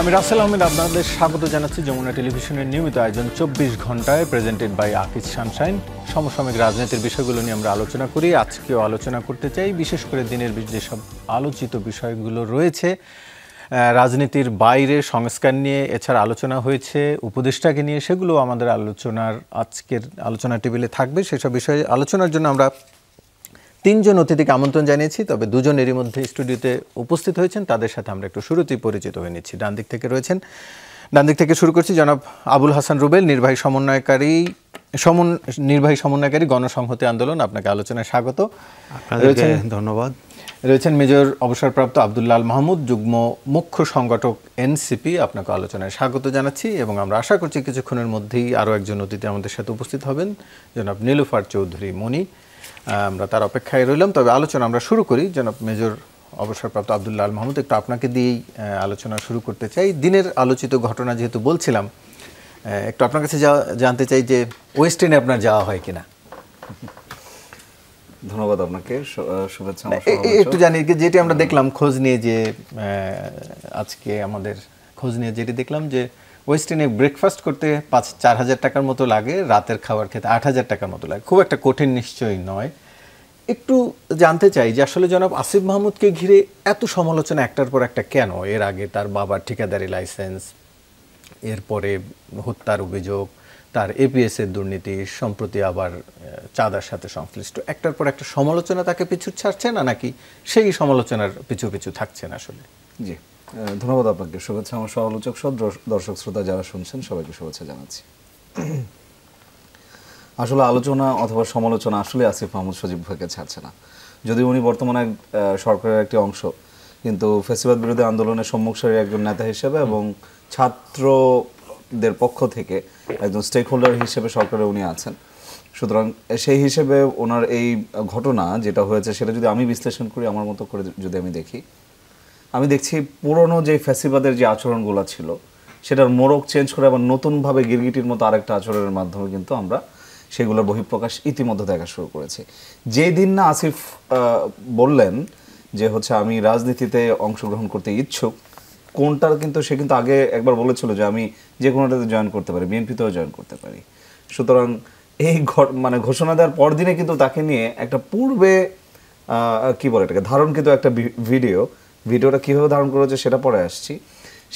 আমি রাসেল আহমেদ আপনাদের স্বাগত জানাচ্ছি যমুনা টেলিভিশনের নিয়মিত আয়োজন ২৪ ঘন্টায় প্রেজেন্টেড বাই আকিজ সানশাইন। সমসাময়িক রাজনীতির বিষয়গুলো নিয়ে আমরা আলোচনা করি। আজকেও আলোচনা করতে চাই বিশেষ করে দিনের যেসব আলোচিত বিষয়গুলো রয়েছে রাজনীতির বাইরে, সংস্কার নিয়ে, এছাড়া আলোচনা হয়েছে উপদেষ্টাকে নিয়ে, সেগুলো আমাদের আজকের আলোচনা টেবিলে থাকবে। সেসব বিষয়ে আলোচনার জন্য আমরা তিনজন অতিথিকে আমন্ত্রণ জানিয়েছি, তবে দুজন এরই মধ্যে স্টুডিওতে উপস্থিত হয়েছেন। তাদের সাথে আমরা একটু শুরুতেই পরিচিত হয়ে নিচ্ছি। ডান দিক থেকে শুরু করছি জনাব আবুল হাসান রুবেল, নির্বাহী সমন্বয়কারী গণসংহতি আন্দোলন। আপনাকে আলোচনায় স্বাগত। ধন্যবাদ। রয়েছেন মেজর অবসরপ্রাপ্ত আব্দুল্লাহ আল মাহমুদ, যুগ্ম মুখ্য সংগঠক এনসিপি। আপনাকে আলোচনায় স্বাগত জানাচ্ছি এবং আমরা আশা করছি কিছুক্ষণের মধ্যেই আরও একজন অতিথি আমাদের সাথে উপস্থিত হবেন, জনাব নীলুফার চৌধুরী মনি। আমরা তার অপেক্ষায় রইলাম। তবে আলোচনা আমরা শুরু করি। জনাব মেজর অবসরপ্রাপ্ত আব্দুল্লাহ আল মাহমুদ, একটু আপনাকে দিয়েই আলোচনা শুরু করতে চাই। দিনের আলোচিত ঘটনা যেহেতু বলছিলাম, একটু আপনার কাছে জানতে চাই যে ওয়েস্ট ইন্ডিজে আপনার যাওয়া হয় কিনা। ধন্যবাদ আপনাকে, শুভেচ্ছা। একটু জানি যেটি আমরা দেখলাম খোঁজ নিয়ে, যে আজকে আমাদের খোঁজ নিয়ে যেটি দেখলাম যে ওয়েস্ট ইন্ডিজে ব্রেকফাস্ট করতে 4,000 টাকার মতো লাগে, রাতের খাবার খেতে 8,000 টাকার মতো লাগে। খুব একটা কঠিন নিশ্চয়ই নয়। একটু জানতে চাই যে আসলে জনাব আসিফ মাহমুদকে ঘিরে এত সমালোচনা একটার পর একটা কেন? এর আগে তার বাবার ঠিকাদারি লাইসেন্স, এরপরে হত্যার অভিযোগ, তার এপিএস এর দুর্নীতি, সম্প্রতি আবার চাঁদার সাথে সংশ্লিষ্ট, একটার পর একটা সমালোচনা তাকে পিছু ছাড়ছে না, নাকি সেই সমালোচনার পিছু পিছু থাকছেন আসলে? জি, ধন্যবাদ আপনাকে, শুভেচ্ছা। আমার সমালোচক সহ দর্শক শ্রোতা যারা শুনছেন সবাইকে শুভেচ্ছা জানাচ্ছি। আসলে আলোচনা অথবা সমালোচনা আসলে আসিফ মাহমুদ সজীব ভাইকে ছাড়ছে না। যদি উনি বর্তমানে সরকারের একটি অংশ, কিন্তু ফ্যাসিবাদ বিরোধী আন্দোলনের সম্মুখ সারির একজন নেতা হিসেবে এবং ছাত্রদের পক্ষ থেকে একজন স্টেক হোল্ডার হিসেবে সরকারে উনি আছেন। সুতরাং সেই হিসেবে ওনার এই ঘটনা যেটা হয়েছে সেটা যদি আমি বিশ্লেষণ করি, আমার মতো করে যদি আমি দেখছি পুরনো যে ফ্যাসিবাদের যে আচরণগুলো ছিল সেটার মোড়ক চেঞ্জ করে আবার নতুনভাবে গিরগিটির মতো আরেকটা আচরণের মাধ্যমে কিন্তু আমরা সেগুলোর বহিঃপ্রকাশ ইতিমধ্যে দেখা শুরু করেছি। যেই দিন না আসিফ বললেন যে আমি রাজনীতিতে অংশগ্রহণ করতে ইচ্ছুক, কোনটার কিন্তু সে কিন্তু আগে একবার বলেছিল যে আমি যে কোনোটাতে জয়েন করতে পারি, বিএনপিতেও জয়েন করতে পারি। সুতরাং এই ঘোষণা দেওয়ার পর দিনে কিন্তু তাকে নিয়ে একটা পূর্বে কি বলে এটাকে ধারণকৃত একটা ভিডিওটা কীভাবে ধারণ করেছে সেটা পরে আসছি।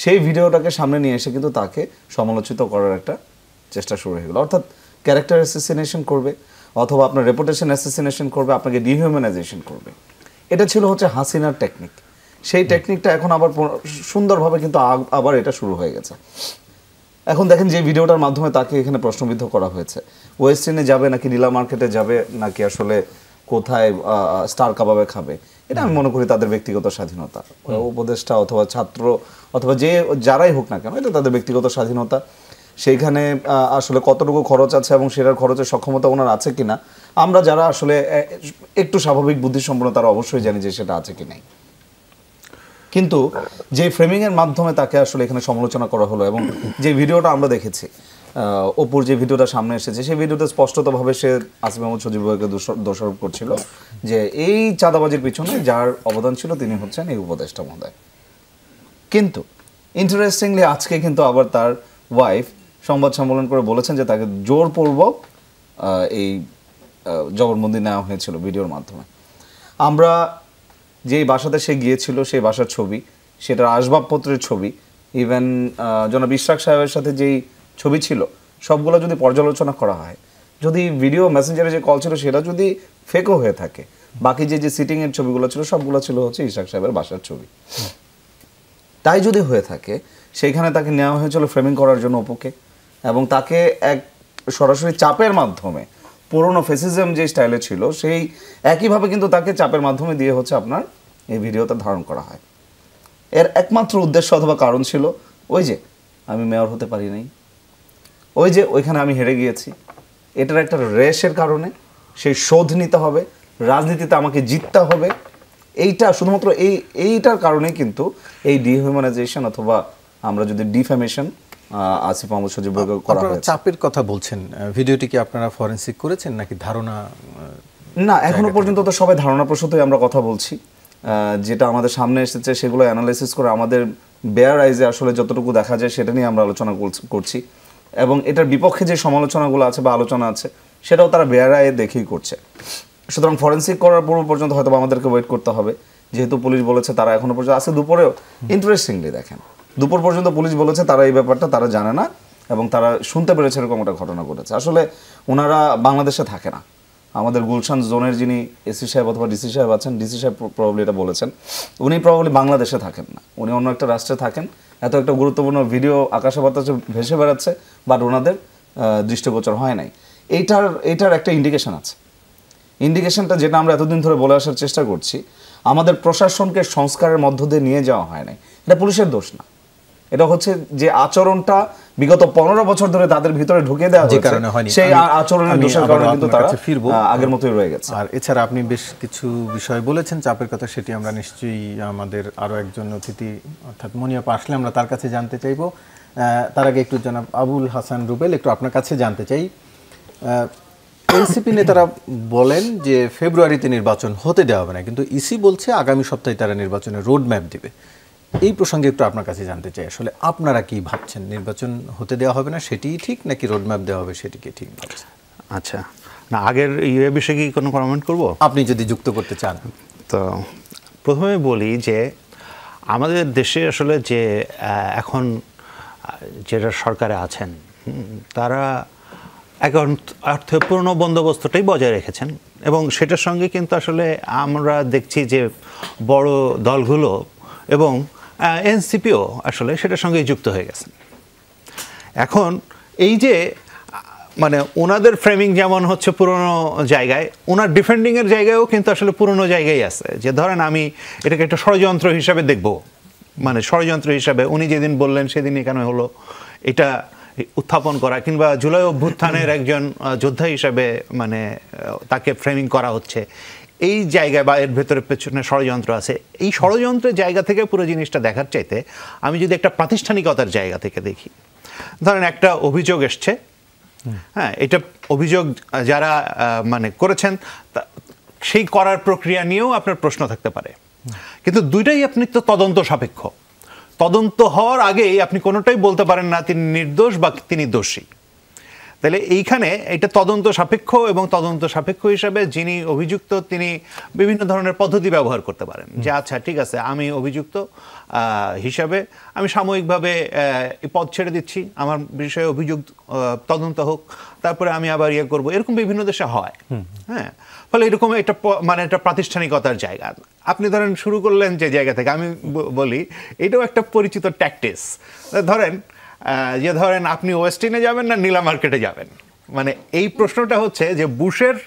সেই ভিডিওটাকে সামনে নিয়ে এসে কিন্তু তাকে সমালোচিত করার একটা চেষ্টা শুরু হয়ে গেল। অর্থাৎ ক্যারেক্টার অ্যাসাসিনেশন করবে অথবা আপনার রেপুটেশন অ্যাসাসিনেশন করবে, আপনাকে ডিহিউম্যানাইজেশন করবে। এটা ছিল হাসিনার টেকনিক। সেই টেকনিকটা এখন আবার সুন্দরভাবে কিন্তু আবার এটা শুরু হয়ে গেছে। এখন দেখেন যে ভিডিওটার মাধ্যমে তাকে এখানে প্রশ্নবিদ্ধ করা হয়েছে, ওয়েস্ট ইন্ডিজে যাবে নাকি নীলা মার্কেটে যাবে নাকি আসলে কোথায় স্টার কাবাবে খাবে, এটা আমি মনে করি তাদের ব্যক্তিগত স্বাধীনতা। উপদেষ্টা অথবা ছাত্র অথবা যারাই হোক না কেন, এটা তাদের ব্যক্তিগত স্বাধীনতা। সেইখানে আসলে কতটুকু খরচ আছে এবং সেটার খরচের সক্ষমতা ওনার আছে কিনা, আমরা যারা আসলে একটু স্বাভাবিক বুদ্ধিসম্পন্ন তারা অবশ্যই জানি যে সেটা আছে কি নাই। কিন্তু যে ফ্রেমিংয়ের মাধ্যমে তাকে আসলে এখানে সমালোচনা করা হলো এবং যে ভিডিওটা আমরা দেখেছি, অপুর যে ভিডিওটা সামনে এসেছে, সেই ভিডিওতে স্পষ্টতভাবে সে আসিফ মাহমুদ সজীব ভাইকে দোষারোপ করছিল যে এই চাঁদাবাজির পিছনে যার অবদান ছিল তিনি হচ্ছেন এই উপদেষ্টা মহোদয়। কিন্তু ইন্টারেস্টিংলি আজকে কিন্তু আবার তার ওয়াইফ সংবাদ সম্মেলন করে বলেছেন যে তাকে জোরপূর্বক এই জবানবন্দি নেওয়া হয়েছিল ভিডিওর মাধ্যমে। আমরা যেই বাসাতে সে গিয়েছিল সেই বাসার ছবি, সেটার আসবাবপত্রের ছবি, ইভেন জনাব ইশরাক সাহেবের সাথে যেই ছবি ছিল সবগুলো যদি পর্যালোচনা করা হয়, যদি ভিডিও মেসেঞ্জারে যে কল ছিল সেটা যদি ফেকও হয়ে থাকে, বাকি যে সিটিংয়ের ছবিগুলো ছিল সবগুলো ছিল ইশরাক সাহেবের বাসার ছবি। তাই যদি হয়ে থাকে সেইখানে তাকে নেওয়া হয়েছিল ফ্রেমিং করার জন্য অপুকে, এবং তাকে এক সরাসরি চাপের মাধ্যমে পুরনো ফেসিজম যে স্টাইলে ছিল সেই একইভাবে কিন্তু তাকে চাপের মাধ্যমে দিয়ে আপনার এই ভিডিওটা ধারণ করা হয়। এর একমাত্র উদ্দেশ্য অথবা কারণ ছিল ওই যে আমি মেয়র হতে পারি নাই, ওই যে ওইখানে আমি হেরে গিয়েছি, এটার একটা রেশের কারণে সেই শোধ নিতে হবে, রাজনীতিতে আমাকে জিততে হবে। এইটা শুধুমাত্র এইটার কারণেই কিন্তু এই ডিহিউম্যানাইজেশন অথবা আমরা যদি ডিফ্যামেশন আসিফ মাহমুদ সজীব ভাইকে করা হয়েছে। চাপের কথা বলছেন, ভিডিওটি কি আপনারা ফরেনসিক করেছেন নাকি ধারণা? না, এখনো পর্যন্ত তো সবাই ধারণা প্রসূতই আমরা কথা বলছি। যেটা আমাদের সামনে এসেছে সেগুলো অ্যানালাইসিস করে আমাদের বেয়ার আইজে আসলে যতটুকু দেখা যায় সেটা নিয়ে আমরা আলোচনা করছি, এবং এটার বিপক্ষে যে সমালোচনাগুলো আছে বা আলোচনা আছে সেটাও তারা বেয়ার আইয়ে দেখেই করছে। সুতরাং ফরেন্সিক করার পূর্ব পর্যন্ত হয়তো আমাদেরকে ওয়েট করতে হবে, যেহেতু পুলিশ বলেছে তারা এখনো পর্যন্ত আছে দুপুরেও। ইন্টারেস্টিংলি দেখেন, দুপুর পর্যন্ত পুলিশ বলেছে তারা এই ব্যাপারটা তারা জানে না এবং তারা শুনতে পেরেছে এরকম একটা ঘটনা ঘটেছে। আসলে ওনারা বাংলাদেশে থাকে না, আমাদের গুলশান জোনের যিনি এসি সাহেব অথবা ডিসি সাহেব আছেন, ডিসি সাহেব প্রবাবলি এটা বলেছেন, উনি প্রবাবলি বাংলাদেশে থাকেন না, উনি অন্য একটা রাষ্ট্রে থাকেন। এত একটা গুরুত্বপূর্ণ ভিডিও আকাশে বাতাসে ভেসে বেড়াচ্ছে, বাট ওনাদের দৃষ্টিগোচর হয় নাই। এইটার একটা ইন্ডিকেশন আছে। ইন্ডিকেশনটা যেটা আমরা এতদিন ধরে বলে আসার চেষ্টা করছি, আমাদের প্রশাসনকে সংস্কারের মধ্য দিয়ে নিয়ে যাওয়া হয় নাই। এটা পুলিশের দোষ না, এটা হচ্ছে যে আচরণটা বিগত 15 বছর ধরে তাদের ভিতরে ঢুকে দেওয়া হয়েছে, সেই আচরণের দোষের কারণে কিন্তু তারা আগের মতোই রয়ে গেছে। আর এছাড়া আপনি বেশ কিছু বিষয় বলেছেন চাপের কথা, সেটি আমরা নিশ্চয়ই আমাদের আরো একজন অতিথি অর্থাৎ মনিয়াপা আসলে আমরা তার কাছে জানতে চাইবো। তার আগে একটু জনাব আবুল হাসান রুবেল, একটু আপনার কাছে জানতে চাই, এনসিপি নেতারা বলেন যে ফেব্রুয়ারিতে নির্বাচন হতে দেওয়া হবে না, কিন্তু ইসি বলছে আগামী সপ্তাহে তারা নির্বাচনের রোড ম্যাপ দিবে। এই প্রসঙ্গে একটু আপনার কাছে জানতে চাই, আসলে আপনারা কি ভাবছেন, নির্বাচন হতে দেওয়া হবে না সেটিই ঠিক, নাকি রোড ম্যাপ দেওয়া হবে সেটিকে ঠিক ভাবছেন? আচ্ছা, না আগের বিষয়ে কি কোনো কমেন্ট করব? আপনি যদি যুক্ত করতে চান। তো প্রথমে বলি যে আমাদের দেশে আসলে যে এখন যেটা সরকারে আছেন তারা এখন অর্থে পুরনো বন্দোবস্তটাই বজায় রেখেছেন, এবং সেটার সঙ্গে কিন্তু আসলে আমরা দেখছি যে বড় দলগুলো এবং এনসিপিও আসলে সেটার সঙ্গে যুক্ত হয়ে গেছেন। এখন এই যে মানে ওনাদের ফ্রেমিং যেমন হচ্ছে পুরনো জায়গায়, ওনার ডিফেন্ডিংয়ের জায়গায়ও কিন্তু আসলে পুরনো জায়গায় আছে। যে ধরেন আমি এটাকে একটা ষড়যন্ত্র হিসাবে দেখব, মানে ষড়যন্ত্র হিসাবে উনি যেদিন বললেন সেদিনই কেন হলো এটা উত্থাপন করা, কিংবা জুলাই অভ্যুত্থানের একজন যোদ্ধা হিসাবে মানে তাকে ফ্রেমিং করা হচ্ছে, এই জায়গায় বা এর ভেতরে পেছনে ষড়যন্ত্র আছে। এই ষড়যন্ত্রের জায়গা থেকে পুরো জিনিসটা দেখার চাইতে আমি যদি একটা প্রাতিষ্ঠানিকতার জায়গা থেকে দেখি, ধরেন একটা অভিযোগ এসছে, হ্যাঁ, এটা অভিযোগ যারা মানে করেছেন সেই করার প্রক্রিয়া নিয়েও আপনার প্রশ্ন থাকতে পারে, কিন্তু দুইটাই আপনি তো তদন্ত সাপেক্ষ। তদন্ত হওয়ার আগেই আপনি কোনোটাই বলতে পারেন না তিনি নির্দোষ বা তিনি দোষী। তাহলে এইখানে এটা তদন্ত সাপেক্ষ, এবং তদন্ত সাপেক্ষ হিসাবে যিনি অভিযুক্ত তিনি বিভিন্ন ধরনের পদ্ধতি ব্যবহার করতে পারেন। যে আচ্ছা ঠিক আছে, আমি অভিযুক্ত হিসাবে আমি সাময়িকভাবে পদ ছেড়ে দিচ্ছি, আমার বিষয়ে অভিযোগ তদন্ত হোক, তারপরে আমি আবার ইয়ে করবো, এরকম বিভিন্ন দেশে হয়। হ্যাঁ, ফলে এরকম একটা মানে একটা প্রাতিষ্ঠানিকতার জায়গা। আপনি ধরেন শুরু করলেন যে জায়গা থেকে, আমি বলি এটাও একটা পরিচিত ট্যাকটিস। ধরেন আপনি ওয়েস্টিনে যাবেন না নীলা মার্কেটে যাবেন, মানে এই প্রশ্নটা হচ্ছে যে বুশের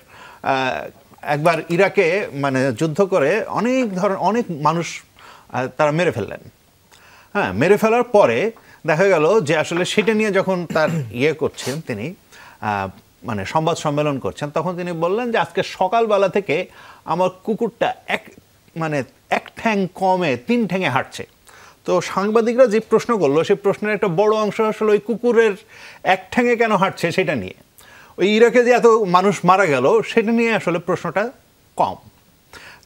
একবার ইরাকে মানে যুদ্ধ করে অনেক মানুষ তারা মেরে ফেললেন। হ্যাঁ, মেরে ফেলার পরে দেখা গেল যে আসলে সেটা নিয়ে যখন তার করছেন তিনি মানে সংবাদ সম্মেলন করছেন, তখন তিনি বললেন যে আজকে সকালবেলা থেকে আমার কুকুরটা এক ঠ্যাং কমে 3 ঠ্যাঙে হাঁটছে। তো সাংবাদিকরা যে প্রশ্ন করলো, সেই প্রশ্নের একটা বড় অংশ আসলে ওই কুকুরের 1 ঠ্যাঙে কেন হাঁটছে সেটা নিয়ে। ওই ইরাকে যে এত মানুষ মারা গেল সেটা নিয়ে আসলে প্রশ্নটা কম।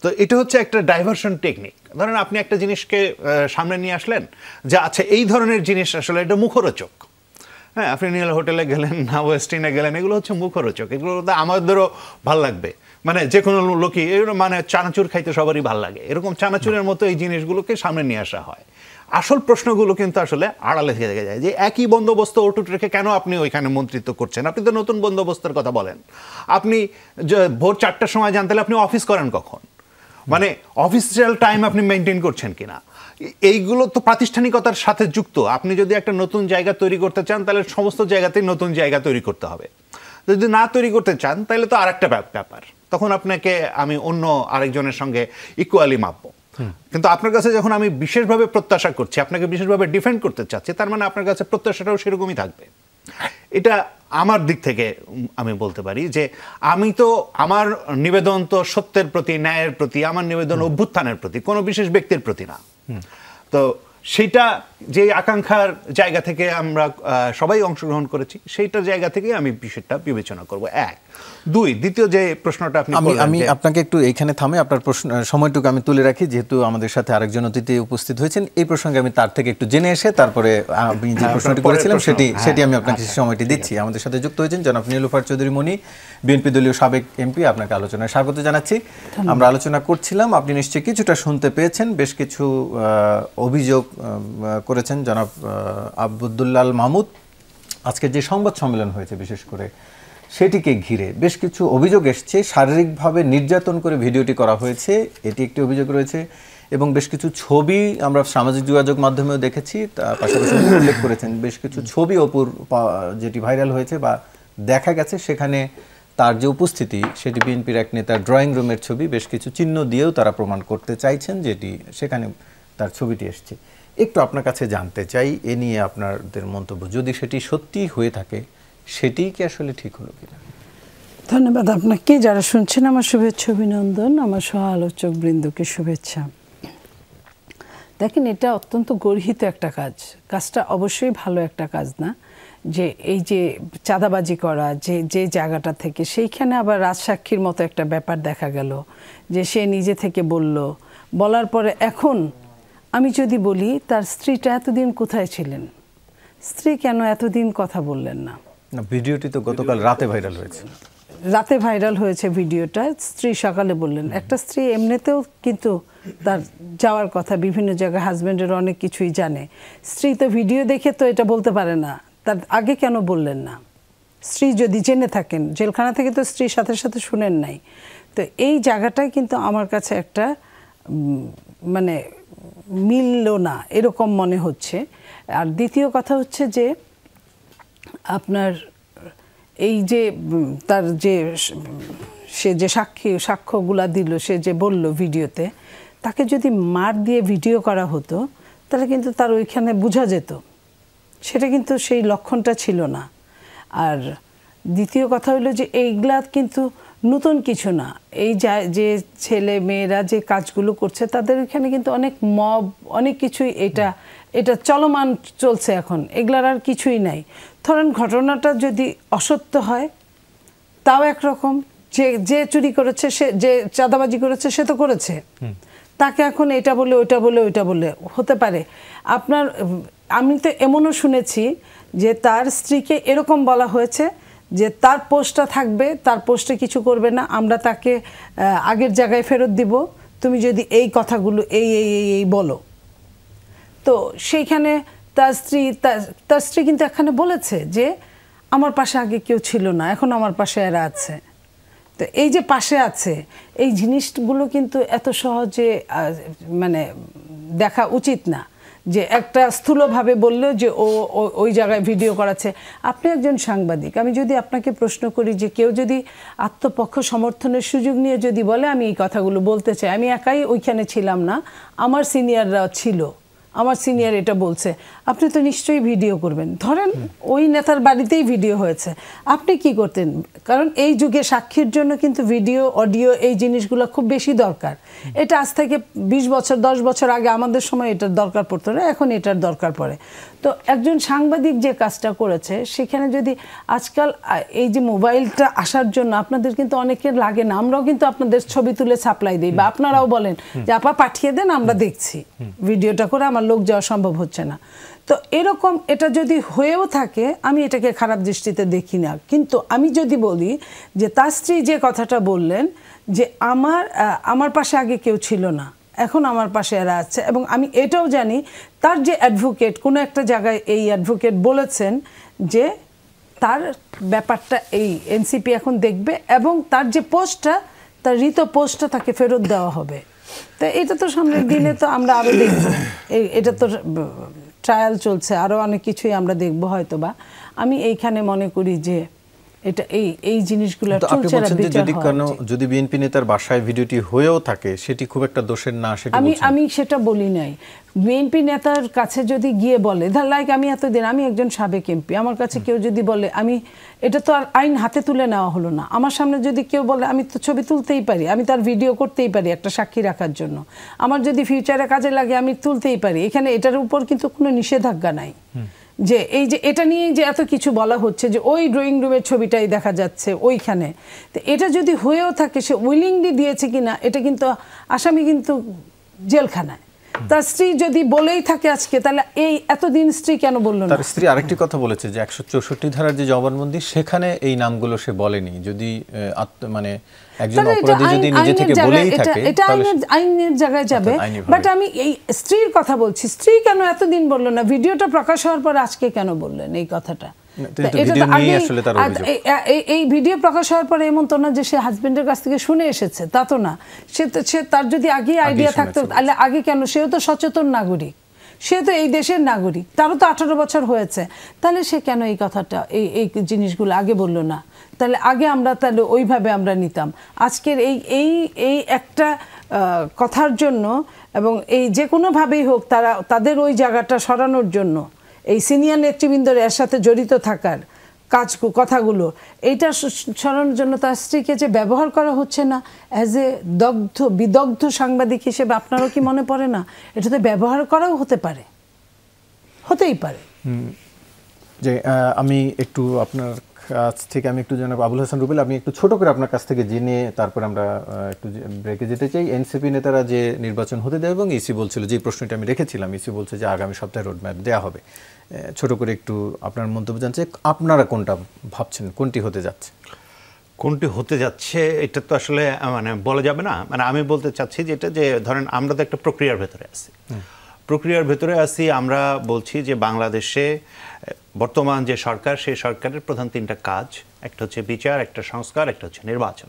তো এটা হচ্ছে একটা ডাইভারশন টেকনিক। ধরেন আপনি একটা জিনিসকে সামনে নিয়ে আসলেন যে আচ্ছা এই ধরনের জিনিস আসলে এটা মুখরোচক। হ্যাঁ, আপনি নীল হোটেলে গেলেন না ওয়েস্টিনে গেলেন, এগুলো হচ্ছে মুখরোচক, এগুলো আমাদেরও ভাল লাগবে, মানে যে কোনো লোকই মানে চানাচুর খাইতে সবারই ভাল লাগে, এরকম চানাচুরের মতো এই জিনিসগুলোকে সামনে নিয়ে আসা হয়। আসল প্রশ্নগুলো কিন্তু আসলে আড়ালে থেকে যায়, যে একই বন্দোবস্ত অটুট রেখে কেন আপনি ওইখানে মন্ত্রিত্ব করছেন? আপনি তো নতুন বন্দোবস্তের কথা বলেন, আপনি ভোর 4টার সময় জানতে হলে আপনি অফিস করেন কখন? মানে অফিসিয়াল টাইম আপনি মেনটেন করছেন কিনা? এইগুলো তো প্রাতিষ্ঠানিকতার সাথে যুক্ত। আপনি যদি একটা নতুন জায়গা তৈরি করতে চান তাহলে সমস্ত জায়গাতেই নতুন জায়গা তৈরি করতে হবে। যদি না তৈরি করতে চান তাহলে তো আরেকটা ব্যাপার, তখন আপনাকে আমি অন্য আরেকজনের সঙ্গে ইকুয়ালি মাপবো। কিন্তু আপনার কাছে যখন আমি বিশেষভাবে প্রত্যাশা করছি, আপনাকে বিশেষভাবে ডিফেন্ড করতে চাচ্ছি, তার মানে আপনার কাছে প্রত্যাশাটাও সেরকমই থাকবে। এটা আমার দিক থেকে আমি বলতে পারি যে আমি তো আমার নিবেদন তো সত্যের প্রতি, ন্যায়ের প্রতি, আমার নিবেদন অভ্যুত্থানের প্রতি, কোনো বিশেষ ব্যক্তির প্রতি না। তো সেটা যে আকাঙ্ক্ষার জায়গা থেকে আমরা সবাই অংশগ্রহণ করেছি, সেইটার জায়গা থেকে আমি বিষয়টা বিবেচনা করব। এক, দুই, দ্বিতীয় যে প্রশ্নটা আপনি আমি আপনাকে একটু এইখানে থামে আপনার প্রশ্ন সময়টুকু আমি তুলে রাখি, যেহেতু আমাদের সাথে আরেকজন অতিথি উপস্থিত হয়েছেন এই প্রসঙ্গে আমি তার থেকে একটু জেনে এসে তারপরে আমি যে প্রশ্নটি করেছিলাম সেটি আমি আপনাকে সময়টি দিচ্ছি। আমাদের সাথে যুক্ত হয়েছেন জনাব নীলুফার চৌধুরী মনি, বিএনপি দলীয় সাবেক এমপি। আপনাকে আলোচনায় স্বাগত জানাচ্ছি। আমরা আলোচনা করছিলাম, আপনি নিশ্চয়ই কিছুটা শুনতে পেয়েছেন। বেশ কিছু অভিযোগ করেছেন জনাব আব্দুল্লাল মাহমুদ। আজকে যে সংবাদ সম্মেলন হয়েছে বিশেষ করে সেটিকে ঘিরে বেশ কিছু অভিযোগ এসছে। শারীরিকভাবে নির্যাতন করে ভিডিওটি করা হয়েছে, এটি একটি অভিযোগ রয়েছে, এবং বেশ কিছু ছবি আমরা সামাজিক যোগাযোগ মাধ্যমেও দেখেছি। তার পাশাপাশি উল্লেখ করেছেন বেশ কিছু ছবি অপুর যেটি ভাইরাল হয়েছে বা দেখা গেছে, সেখানে তার যে উপস্থিতি সেটি বিএনপির এক নেতার ড্রয়িং রুমের ছবি, বেশ কিছু চিহ্ন দিয়েও তারা প্রমাণ করতে চাইছেন যেটি সেখানে তার ছবিটি এসছে। একটু আপনার কাছে জানতে চাই এ নিয়ে আপনাদের মন্তব্য, যদি সেটি সত্যি হয়ে থাকে সেটি কি আসলে ঠিক হলো কিনা? ধন্যবাদ আপনাকে। যারা শুনছেন আমার শুভেচ্ছা অভিনন্দন, আমার সহ আলোচক বৃন্দকে শুভেচ্ছা। দেখেন, এটা অত্যন্ত গর্হিত একটা কাজ। কাজটা অবশ্যই ভালো একটা কাজ না, যে এই যে চাঁদাবাজি করা, যে জায়গাটা থেকে সেইখানে আবার রাজসাক্ষীর মতো একটা ব্যাপার দেখা গেল, যে সে নিজে থেকে বলার পরে এখন আমি যদি বলি তার স্ত্রীটা এতদিন কোথায় ছিলেন, স্ত্রী কেন এতদিন কথা বললেন না? ভিডিওটি তো গতকাল রাতে ভাইরাল হয়েছে। রাতে ভাইরাল হয়েছে ভিডিওটা, স্ত্রী সকালে বললেন। একটা স্ত্রী এমনিতেও কিন্তু তার যাওয়ার কথা বিভিন্ন জায়গায়, হাজব্যান্ডের অনেক কিছুই জানে। স্ত্রী তো ভিডিও দেখে তো এটা বলতে পারে না, তার আগে কেন বললেন না? স্ত্রী যদি জেনে থাকেন, জেলখানা থেকে তো স্ত্রীর সাথে সাথে শুনেন নাই। তো এই জায়গাটাই কিন্তু আমার কাছে একটা মানে মিলল না এরকম মনে হচ্ছে। আর দ্বিতীয় কথা হচ্ছে যে আপনার এই যে তার যে সে যে সাক্ষ্যগুলা দিল, সে যে বলল ভিডিওতে, তাকে যদি মার দিয়ে ভিডিও করা হতো তাহলে কিন্তু তার ওইখানে বোঝা যেত। সেটা কিন্তু সেই লক্ষণটা ছিল না। আর দ্বিতীয় কথা হলো যে এইগুলা কিন্তু নতুন কিছু না। এই যে ছেলে মেয়েরা যে কাজগুলো করছে তাদের এখানে কিন্তু অনেক মব, অনেক কিছুই এটা চলমান চলছে এখন, এগুলার আর কিছুই নাই। ধরেন ঘটনাটা যদি অসত্য হয় তাও একরকম, যে চুরি করেছে, সে যে চাঁদাবাজি করেছে সে তো করেছে, তাকে এখন এটা বলে ওইটা বলে হতে পারে। আমি তো এমনও শুনেছি যে তার স্ত্রীকে এরকম বলা হয়েছে যে তার পোস্টটা থাকবে, তার পোস্টে কিছু করবে না, আমরা তাকে আগের জায়গায় ফেরত দিব তুমি যদি এই কথাগুলো এই বলো। তো সেইখানে তার স্ত্রী কিন্তু এখানে বলেছে যে আমার পাশে আগে কেউ ছিল না, এখন আমার পাশে এরা আছে। তো এই যে পাশে আছে, এই জিনিসগুলো কিন্তু এত সহজে মানে দেখা উচিত না, যে একটা স্থূলভাবে বললেও যে ওই জায়গায় ভিডিও করাচ্ছে। আপনি একজন সাংবাদিক, আমি যদি আপনাকে প্রশ্ন করি যে কেউ যদি আত্মপক্ষ সমর্থনের সুযোগ নিয়ে যদি বলে আমি এই কথাগুলো বলতে চাই, আমি একাই ওইখানে ছিলাম না, আমার সিনিয়ররা ছিল, আমার সিনিয়র এটা বলছে, আপনি তো নিশ্চয়ই ভিডিও করবেন। ধরেন ওই নেতার বাড়িতেই ভিডিও হয়েছে, আপনি কি করতেন? কারণ এই যুগে সাক্ষীর জন্য কিন্তু ভিডিও, অডিও এই জিনিসগুলো খুব বেশি দরকার। এটা আজ থেকে 20 বছর 10 বছর আগে আমাদের সময় এটার দরকার পড়তো না, এখন এটার দরকার পড়ে। তো একজন সাংবাদিক যে কাজটা করেছে, সেখানে যদি আজকাল এই যে মোবাইলটা আসার জন্য আপনাদের কিন্তু অনেকের লাগে না, আমরাও কিন্তু আপনাদের ছবি তুলে সাপ্লাই দিই, বা আপনারাও বলেন যে আপা পাঠিয়ে দেন, আমরা দেখছি, ভিডিওটা করে আমার লোক যাওয়া সম্ভব হচ্ছে না। তো এরকম এটা যদি হয়েও থাকে আমি এটাকে খারাপ দৃষ্টিতে দেখি না। কিন্তু আমি যদি বলি যে তার স্ত্রী যে কথাটা বললেন যে আমার পাশে আগে কেউ ছিল না, এখন আমার পাশে এরা আছে, এবং আমি এটাও জানি তার যে অ্যাডভোকেট কোনো একটা জায়গায় এই অ্যাডভোকেট বলেছেন যে তার ব্যাপারটা এই এনসিপি এখন দেখবে এবং তার যে পোস্টটা, তার ঋত পোস্টটা তাকে ফেরত দেওয়া হবে। তো এটা তো সামনের দিনে তো আমরা আরও দেখব, এটা তো ট্রায়াল চলছে, আরও অনেক কিছুই আমরা দেখব হয়তো বা। আমি এইখানে মনে করি যে এটা এই জিনিসগুলো তো আপনি বলছেন যে যদি বিএনপি নেতার বাসায় ভিডিওটি হয়েও থাকে সেটি খুব একটা দোষের না, সেটা আমি সেটা বলি নাই। বিএনপি নেতার কাছে যদি গিয়ে বলে, লাইক আমি এতদিন, আমি একজন সাবেক এমপি, আমার কাছে কেউ যদি বলে, আমি এটা তো আর আইন হাতে তুলে নেওয়া হলো না, আমার সামনে যদি কেউ বলে আমি তো ছবি তুলতেই পারি, আমি তার ভিডিও করতেই পারি একটা সাক্ষী রাখার জন্য, আমার যদি ফিউচারে কাজে লাগে আমি তুলতেই পারি, এখানে এটার উপর কিন্তু কোনো নিষেধাজ্ঞা নাই। যে এই যে এটা নিয়ে যে এত কিছু বলা হচ্ছে যে ওই ড্রয়িং রুমের ছবিটাই দেখা যাচ্ছে ওইখানে, তো এটা যদি হয়েও থাকে সে উইলিংলি দিয়েছে কিনা, এটা কিন্তু আসামি কিন্তু জেলখানায়। তার স্ত্রী যদি বলেই থাকে আজকে, তাহলে এই এতদিন স্ত্রী কেন বলল না? তার স্ত্রী আরেকটি কথা বলেছে যে 164 ধারার যে জবানবন্দি সেখানে এই নামগুলো সে বলেনি। যদি মানে একজন অপরাধী যদি নিজে থেকে বলেই থাকে এটা আইনের জায়গায় যাবে। বাট আমি এই স্ত্রীর কথা বলছি, স্ত্রী কেন এতদিন বললো না? ভিডিওটা প্রকাশ হওয়ার পর আজকে কেন বললেন এই কথাটা? এই ভিডিও প্রকাশ হওয়ার পরে এমন তো না যে সে হাজবেন্ডের কাছ থেকে শুনে এসেছে, তা তো না। সে তার যদি আগে আইডিয়া থাকতো তাহলে আগে কেন? সেও তো সচেতন নাগরিক, সে তো এই দেশের নাগরিক, তারও তো 18 বছর হয়েছে, তাহলে সে কেন এই কথাটা এই জিনিসগুলো আগে বললো না? তাহলে আগে আমরা তাহলে ওইভাবে আমরা নিতাম। আজকের এই একটা কথার জন্য এবং এই যে কোনোভাবেই হোক তাদের ওই জায়গাটা সরানোর জন্য, এই সিনিয়র নেতৃবৃন্দর এর সাথে জড়িত থাকার কথাগুলো এইটা সরানোর জন্য তার স্ত্রীকে যে ব্যবহার করা হচ্ছে না অ্যাজ এ বিদগ্ধ সাংবাদিক হিসেবে, আপনারও কি মনে পড়ে না এটাতে ব্যবহার করাও হতেই পারে? যে আমি একটু আপনার কাছ থেকে জনাব আবুল হাসান রুবেল, আমি একটু ছোট করে আপনার কাছ থেকে জেনে তারপর আমরা একটু ব্রেকে যেতে চাই। এনসিপি নেতারা যে নির্বাচন হতে দেয় এবং ইসি বলছিল, যে প্রশ্নটা আমি রেখেছিলাম, ইসি বলছে যে আগামী সপ্তাহে রোডম্যাপ দেওয়া হবে। ছোট করে একটু আপনার মন্তব্য জানছে, আপনারা কোনটা ভাবছেন, কোনটি হতে যাচ্ছে? কোনটি হতে যাচ্ছে এটা তো আসলে মানে বলা যাবে না। মানে আমি বলতে চাচ্ছি যেটা, যে ধরেন আমরা তো একটা প্রক্রিয়ার ভেতরে আছি। আমরা বলছি যে বাংলাদেশে বর্তমান যে সরকার, সেই সরকারের প্রধান 3টা কাজ, একটা হচ্ছে বিচার, একটা সংস্কার, একটা হচ্ছে নির্বাচন।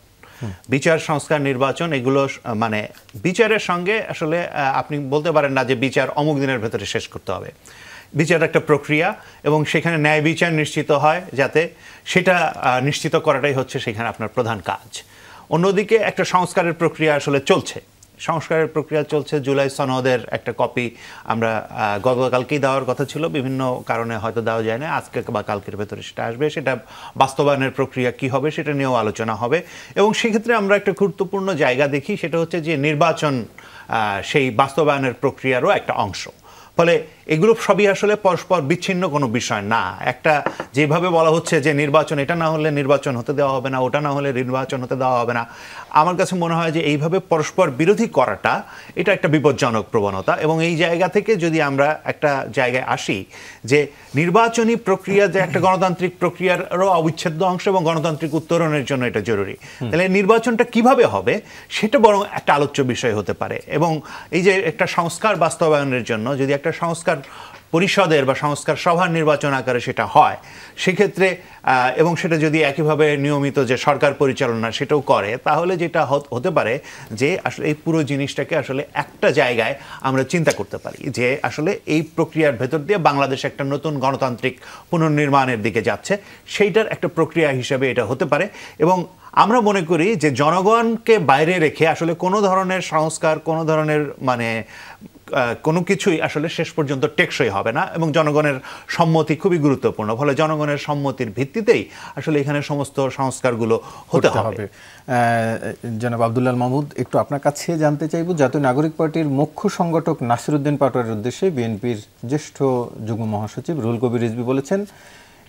বিচার, সংস্কার, নির্বাচন, এগুলো মানে বিচারের সঙ্গে আসলে আপনি বলতে পারেন না যে বিচার অমুক দিনের ভেতরে শেষ করতে হবে। বিচার একটা প্রক্রিয়া এবং সেখানে ন্যায় বিচার নিশ্চিত হয়, যাতে সেটা নিশ্চিত করাটাই হচ্ছে সেখানে আপনার প্রধান কাজ। অন্যদিকে একটা সংস্কারের প্রক্রিয়া আসলে চলছে, জুলাই সনদের একটা কপি আমরা গতকালকেই দেওয়ার কথা ছিল, বিভিন্ন কারণে হয়তো দেওয়া যায় না, আজকে বা কালকের ভেতরে সেটা আসবে। সেটা বাস্তবায়নের প্রক্রিয়া কি হবে সেটা নিয়েও আলোচনা হবে। এবং সেক্ষেত্রে আমরা একটা গুরুত্বপূর্ণ জায়গা দেখি, সেটা হচ্ছে যে নির্বাচন সেই বাস্তবায়নের প্রক্রিয়ারও একটা অংশ। ফলে এগুলো সবই আসলে পরস্পর বিচ্ছিন্ন কোনো বিষয় না। একটা যেভাবে বলা হচ্ছে যে নির্বাচন, এটা না হলে নির্বাচন হতে দেওয়া হবে না, ওটা না হলে নির্বাচন হতে দেওয়া হবে না, আমার কাছে মনে হয় যে এইভাবে পরস্পর বিরোধী করাটা এটা একটা বিপজ্জনক প্রবণতা। এবং এই জায়গা থেকে যদি আমরা একটা জায়গায় আসি যে নির্বাচনী প্রক্রিয়া যে একটা গণতান্ত্রিক প্রক্রিয়ারও অবিচ্ছেদ্য অংশ এবং গণতান্ত্রিক উত্তরণের জন্য এটা জরুরি, তাহলে নির্বাচনটা কিভাবে হবে সেটা বরং একটা আলোচ্য বিষয় হতে পারে। এবং এই যে একটা সংস্কার বাস্তবায়নের জন্য যদি একটা সংস্কার পরিষদের বা সংস্কার সভার নির্বাচন আকারে সেটা হয়, সেক্ষেত্রে এবং সেটা যদি একইভাবে নিয়মিত যে সরকার পরিচালনা সেটাও করে, তাহলে যেটা হতে পারে যে আসলে এই পুরো জিনিসটাকে আসলে একটা জায়গায় আমরা চিন্তা করতে পারি যে আসলে এই প্রক্রিয়ার ভেতর দিয়ে বাংলাদেশ একটা নতুন গণতান্ত্রিক পুনর্নির্মাণের দিকে যাচ্ছে, সেইটার একটা প্রক্রিয়া হিসেবে এটা হতে পারে। এবং আমরা মনে করি যে জনগণকে বাইরে রেখে আসলে কোনো ধরনের সংস্কার, কোনো ধরনের মানে কোনো কিছুই আসলে শেষ পর্যন্ত টেকসই হবে না। এবং জনগণের সম্মতি খুবই গুরুত্বপূর্ণ, ফলে জনগণের সম্মতির ভিত্তিতেই আসলে এখানে সমস্ত সংস্কারগুলো হতে হবে। জনাব আব্দুল্লাহ মাহমুদ, একটু আপনার কাছে জানতে চাইব, জাতীয় নাগরিক পার্টির মুখ্য সংগঠক নাসিরউদ্দিন পাটোয়ারির উদ্দেশ্যে বিএনপির জ্যেষ্ঠ যুগ্ম মহাসচিব রুহুল কবির রিজভী বলেছেন,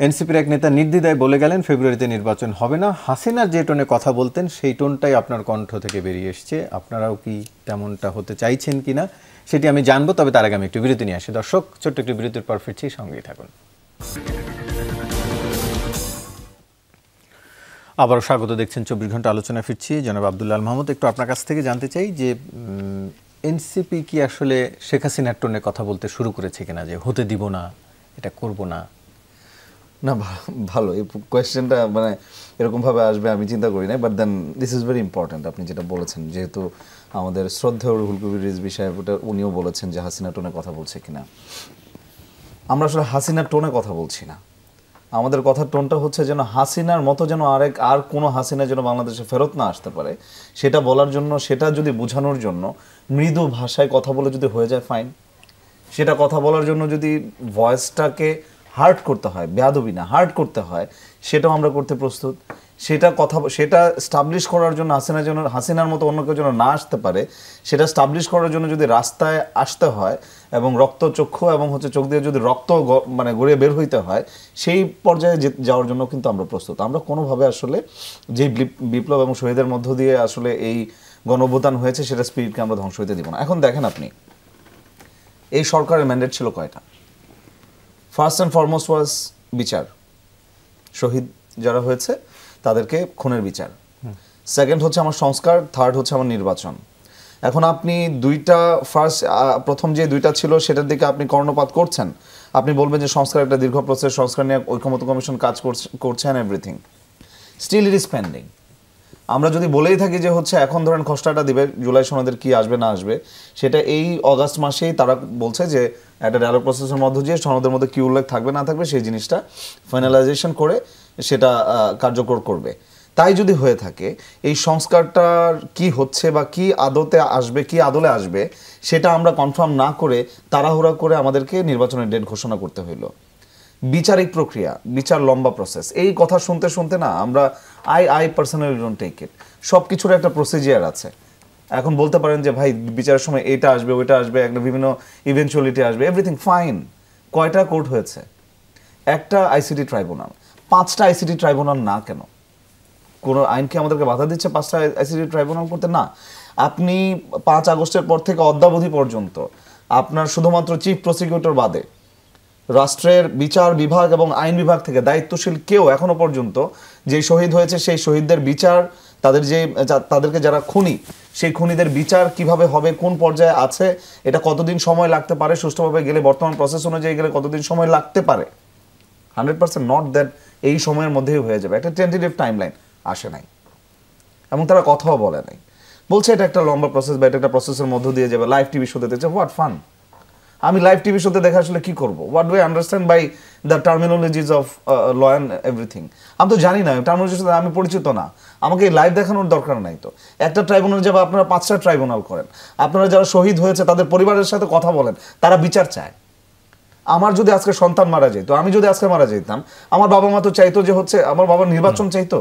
এনসিপির এক নেতা নির্দ্বিধায় বলে গেলেন ফেব্রুয়ারিতে নির্বাচন হবে না। হাসিনার যে টোনে কথা বলতেন সেই টোনটাই আপনার কণ্ঠ থেকে বেরিয়ে এসছে। আপনারাও কি তেমনটা হতে চাইছেন কিনা সেটি আমি জানবো, তবে তার আগে আমি একটু বিরতি নিয়ে আসি। দর্শক, ছোট্ট একটু বিরতির পর ফিরছি, সঙ্গেই থাকুন। আবারও স্বাগত, দেখছেন 24 ঘন্টা আলোচনা। ফিরছি। জনাব আব্দুল্লাহ মাহমুদ, একটু আপনার কাছ থেকে জানতে চাই যে এনসিপি কি আসলে শেখ হাসিনার টোনে কথা বলতে শুরু করেছে কিনা, যে হতে দিব না, এটা করব না? না, ভালো এই কোয়েশ্চেনটা, মানে এরকমভাবে আসবে আমি চিন্তা করি না, but then this is very important. আপনি যেটা বলেছেন, যেহেতু আমাদের শ্রদ্ধেয় রুহুল কবির রিজভী সাহেব উনিও বলেছেন যে হাসিনা টোনে কথা বলছে কিনা, আমরা আসলে হাসিনার টোনে কথা বলছি না, আমাদের কথার টোনটা হচ্ছে যেন হাসিনার মতো যেন আর কোনো হাসিনা যেন বাংলাদেশে ফেরত না আসতে পারে, সেটা বলার জন্য, সেটা যদি বোঝানোর জন্য মৃদু ভাষায় কথা বলে যদি হয়ে যায় ফাইন। সেটা কথা বলার জন্য যদি ভয়েসটাকে হার্ট করতে হয়, বেয়াদবি না হার্ট করতে হয়, সেটাও আমরা করতে প্রস্তুত। সেটা স্টাবলিশ করার জন্য হাসিনার মতো অন্য কেউ যেন না আসতে পারে, সেটা স্টাবলিশ করার জন্য যদি রাস্তায় আসতে হয় এবং রক্তচক্ষু এবং চোখ দিয়ে যদি রক্ত মানে গড়িয়ে বের হইতে হয়, সেই পর্যায়ে যাওয়ার জন্য কিন্তু আমরা প্রস্তুত। আমরা কোনোভাবে আসলে যে বিপ্লব এবং শহীদের মধ্য দিয়ে আসলে এই গণঅভ্যুত্থান হয়েছে, সেটা স্পিরিটকে আমরা ধ্বংস হইতে দিব না। এখন দেখেন আপনি, এই সরকারের ম্যান্ডেট ছিল কয়টা? ফার্স্ট অ্যান্ড ফরমোস্ট ওয়াজ বিচার, শহীদ যারা হয়েছে তাদেরকে খুনের বিচার। সেকেন্ড হচ্ছে আমার সংস্কার, থার্ড হচ্ছে আমার নির্বাচন। এখন আপনি প্রথম যে দুইটা ছিল সেটার দিকে আপনি কর্ণপাত করছেন। আপনি বলবেন যে সংস্কার একটা দীর্ঘ প্রসেস, সংস্কার নিয়ে ঐকমত্য কমিশন কাজ করছে and everything, still it is pending. আমরা যদি বলেই থাকি যে এখন ধরেন খসড়াটা দিবে, জুলাই সনদের কি আসবে না আসবে, সেটা এই অগাস্ট মাসেই তারা বলছে যে একটা ডায়ালগ প্রসেসের মধ্য দিয়ে সনদের মধ্যে কি উল্লেখ থাকবে না থাকবে সেই জিনিসটা ফাইনালাইজেশন করে সেটা কার্যকর করবে। তাই যদি হয়ে থাকে, এই সংস্কারটার কি হচ্ছে বা কি আদলে আসবে সেটা আমরা কনফার্ম না করে তাড়াহুড়া করে আমাদেরকে নির্বাচনের ডেট ঘোষণা করতে হইল। বিচারিক প্রক্রিয়া, বিচার লম্বা প্রসেস, এই কথা শুনতে শুনতে না আমরা I personally don't take it. সব কিছুর একটা প্রসিজিয়ার আছে। এখন বলতে পারেন যে ভাই বিচারের সময় এটা আসবে ওইটা আসবে, একটা বিভিন্ন ইভেনচুয়ালিটি আসবে, এভরিথিং ফাইন। কয়টা কোর্ট হয়েছে? একটা আইসিটি ট্রাইব্যুনাল। 5টা আইসিটি ট্রাইব্যুনাল না কেন? কোনো আইন কি আমাদেরকে বাধা দিচ্ছে 5টা আইসিটি ট্রাইব্যুনাল করতে? না। আপনি 5 আগস্টের পর থেকে অদ্যাবধি পর্যন্ত আপনার শুধুমাত্র চিফ প্রসিকিউটর বাদে রাষ্ট্রের বিচার বিভাগ এবং আইন বিভাগ থেকে দায়িত্বশীল কেউ এখনো পর্যন্ত যে শহীদ হয়েছে সেই শহীদদের বিচার, তাদেরকে যারা খুনি, সেই খুনিদের বিচার কিভাবে হবে, কোন পর্যায়ে আছে, এটা কতদিন সময় লাগতে পারে, সুষ্ঠুভাবে গেলে বর্তমান প্রসেস অনুযায়ী গেলে কতদিন সময় লাগতে পারে, 100% নট দ্যাট এই সময়ের মধ্যেই হয়ে যাবে, একটা টেন্টেটিভ টাইমলাইন আসে নাই এবং তারা কথাও বলে নাই। বলছে এটা একটা লম্বা প্রসেস বা এটা একটা প্রসেসের মধ্য দিয়ে যাবে। লাইভ টিভি শোতে দেখছে, হোয়াট ফান। আমি লাইভ টিভি শোতে দেখা আসলে কি করবো? What do I understand by the terminologies of law and everything? আমি তো জানি না, টার্মিনোলজির সাথে আমি পরিচিত না, আমাকে এই লাইভ দেখানোর দরকার নাই। তো একটা ট্রাইব্যুনাল যাবে, আপনারা 5টা ট্রাইব্যুনাল করেন, আপনারা যারা শহীদ হয়েছে তাদের পরিবারের সাথে কথা বলেন, তারা বিচার চায়। আমার যদি আজকে সন্তান মারা যেত, আমি যদি আজকে মারা যেতাম, আমার বাবা মা তো চাইতো যে আমার বাবার নির্বাচন চাইতো,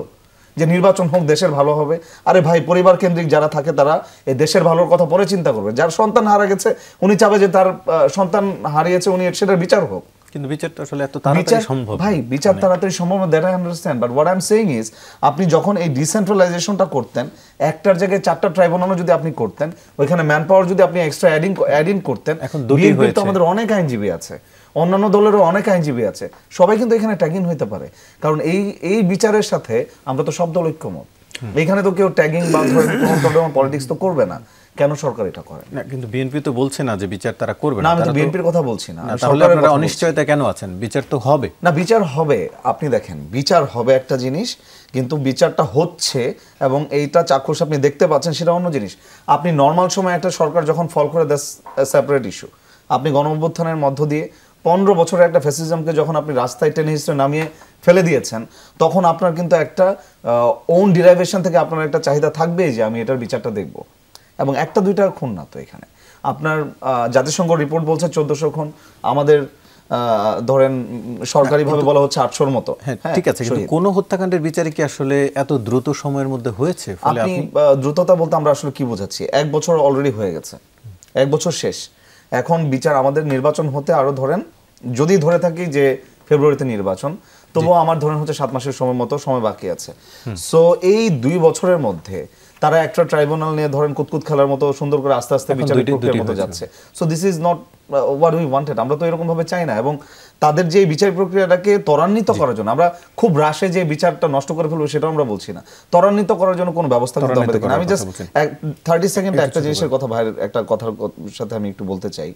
যে নির্বাচন হোক, দেশের ভালো হবে। আরে ভাই, পরিবার কেন্দ্রিক যারা থাকে তারা এই দেশের ভালোর কথা পরে চিন্তা করবে। যার সন্তান হারা গেছে উনি চাবে যে তার সন্তান হারিয়েছে, উনি সেটার বিচার হোক। কিন্তু বিচারটা আসলে এত তাড়াতাড়ি সম্ভব ভাই, বিচার তাড়াতাড়ি সম্ভব না, that I understand, but what I am saying is, আপনি যখন এই ডিসেন্ট্রালাইজেশনটা করতেন, একটার জায়গায় 4টা ট্রাইব্যুনালও যদি আপনি করতেন, ওইখানে ম্যান পাওয়ার যদি আপনি এক্সট্রা অ্যাড ইন করতেন, এখন দুটি হয়েছে। তো আমাদের অনেক আইনজীবী আছে, অন্যান্য দলেরও অনেক আইনজীবী আছে, সবাই কিন্তু এখানে ট্যাগিং হইতে পারে। কারণ এই বিচারের সাথে আমরা তো সব দল ঐক্যমত। এখানে তো কেউ ট্যাগিং বা পলিটিক্স তো করবে না। কেন সরকার এটা করে না? কিন্তু বিএনপি তো বলছে না যে বিচার তারা করবে না। না। আমি তো বিএনপির কথা বলছি না। তাহলে আপনারা অনিশ্চয়তা কেন আছেন? বিচার তো হবে না, বিচার হবে। আপনি দেখেন, বিচার হবে একটা জিনিস, কিন্তু বিচারটা হচ্ছে এবং এইটা চাক্ষুষ আপনি দেখতে পাচ্ছেন সেটা অন্য জিনিস। আপনি নর্মাল সময় একটা সরকার যখন ফল করে, দ্যাটস সেপারেট ইস্যু। আপনি গণঅভ্যুত্থানের মধ্য দিয়ে 15 বছরের একটা ফ্যাসিজমকে যখন আপনি রাস্তায় টেনে হিস্ট্রি নামিয়ে ফেলে দিয়েছেন, তখন আপনার কিন্তু একটা ওন ডিরাইভেশন থেকে আপনার একটা চাহিদা থাকবেই যে আমি এটার বিচারটা দেখব। এবং একটা দুইটা খুন না তো, এখানে আপনার জাতিসংঘ রিপোর্ট বলছে 1400 খুন, আমাদের ধরেন সরকারিভাবে বলা হচ্ছে 800-র মতো। হ্যাঁ, ঠিক আছে, কিন্তু কোন হত্যাকাণ্ডের বিচারে কি আসলে এত দ্রুত সময়ের মধ্যে হয়েছে? আপনি দ্রুততা বলতে আমরা আসলে কি বোঝাচ্ছি? 1 বছর অলরেডি হয়ে গেছে, 1 বছর শেষ। এখন বিচার, আমাদের নির্বাচন হতে আরো ধরেন, যদি ধরে থাকি যে ফেব্রুয়ারিতে নির্বাচন, তবুও আমার ধরেন হচ্ছে 7 মাসের সময় বাকি আছে। সো এই 2 বছরের মধ্যে তারা একটা ট্রাইব্যুনাল নিয়ে ধরেন কুতকুত খেলার মতো সুন্দর করে আস্তে আস্তে বিচারিক প্রক্রিয়ার মতো যাচ্ছে। So this is not what we wanted. আমরা তো এরকম ভাবে চাই না। এবং তাদের যে বিচারিক প্রক্রিয়াটাকে ত্বরান্বিত করার জন্য, আমরা খুব রাশে যে বিচারটা নষ্ট করে ফেলবো সেটাও আমরা বলছি না, ত্বরান্বিত করার জন্য কোনো ব্যবস্থা করতে আমরা দেখি না। আমি জাস্ট 30 সেকেন্ডে একটা জিনিসের কথা, ভাইয়ের একটা কথার সাথে আমি একটু বলতে চাই।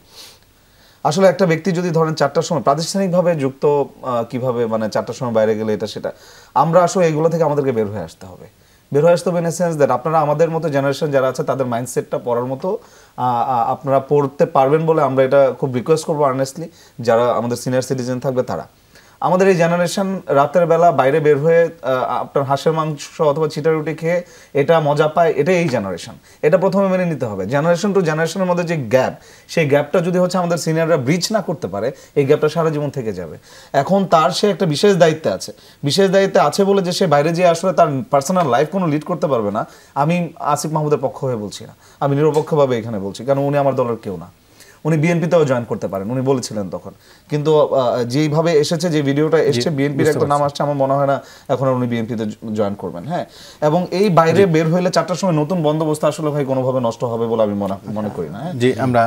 আসলে একটা ব্যক্তি যদি ধরেন 4টার সময় প্রাতিষ্ঠানিকভাবে যুক্ত, কিভাবে মানে 4টার সময় বাইরে গেলে এটা সেটা, আমরা আসলে এগুলো থেকে আমাদেরকে বের হয়ে আসতে হবে। বের হয়ে আসতে হবে ইন এ সেন্স দ্যাট আপনারা আমাদের মতো জেনারেশন যারা আছে তাদের মাইন্ডসেটটা পড়ার মতো আপনারা পড়তে পারবেন বলে আমরা এটা খুব রিকোয়েস্ট করবো আর্নেস্টলি, যারা আমাদের সিনিয়র সিটিজেন থাকবে তারা। আমাদের এই জেনারেশন রাতের বেলা বাইরে বের হয়ে আপনার হাঁসের মাংস অথবা চিটা রুটি খেয়ে এটা মজা পায়, এটাই এই জেনারেশন। এটা প্রথমে মেনে নিতে হবে। জেনারেশন টু জেনারেশনের মধ্যে যে গ্যাপ, সেই গ্যাপটা যদি হচ্ছে আমাদের সিনিয়ররা ব্রিজ না করতে পারে, এই গ্যাপটা সারা জীবন থেকে যাবে। এখন তার সে একটা বিশেষ দায়িত্বে আছে, বিশেষ দায়িত্বে আছে বলে যে সে বাইরে যেয়ে আসলে তার পার্সোনাল লাইফ কোনো লিড করতে পারবে না, আমি আসিফ মাহমুদের পক্ষ হয়ে বলছি না, আমি নিরপেক্ষভাবে এখানে বলছি, কারণ উনি আমার দলের কেউ না। উনি বিএনপিতেও জয়েন করতে পারেন, উনি বলেছিলেন তখন, কিন্তু যেইভাবে এসেছে, যে ভিডিওটা এসেছে, বিএনপির একটা নাম আসছে, আমার মনে হয় না এখন উনি বিএনপিতে জয়েন করবেন। হ্যাঁ, এবং এই বাইরে বের হইলে 4টার সময় নতুন বন্দোবস্ত আসলে ভাই কোনোভাবে নষ্ট হবে বলে আমি মনে করি না। যে আমরা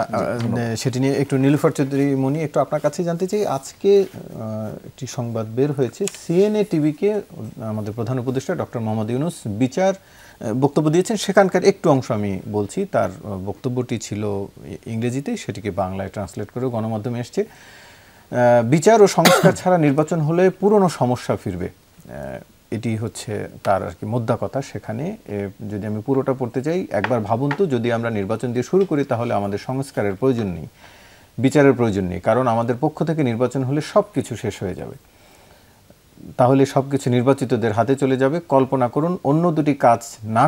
সেটি নিয়ে একটু নীলুফার চৌধুরী মনি একটু আপনার কাছে জানতে চাই। আজকে একটি সংবাদ বের হয়েছে, সিএনএ টিভিকে আমাদের প্রধান উপদেষ্টা ডক্টর মোহাম্মদ ইউনূস বিচার বক্তব্য দিয়েছেন, সেখানকার একটু অংশ আমি বলছি। তার বক্তব্যটি ছিল ইংরেজিতে, সেটিকে বাংলায় ট্রান্সলেট করে গণমাধ্যমে এসছে। বিচার ও সংস্কার ছাড়া নির্বাচন হলে পুরনো সমস্যা ফিরবে, এটি হচ্ছে তার আর কি মোদ্দা কথা। সেখানে যদি আমি পুরোটা পড়তে চাই, একবার ভাবুন তো, যদি আমরা নির্বাচন দিয়ে শুরু করি তাহলে আমাদের সংস্কারের প্রয়োজন নেই, বিচারের প্রয়োজন নেই, কারণ আমাদের পক্ষ থেকে নির্বাচন হলে সব কিছু শেষ হয়ে যাবে, তাহলে সব কিছু নির্বাচিতদের হাতে চলে যাবে। কল্পনা করুন অন্য দুটি কাজ না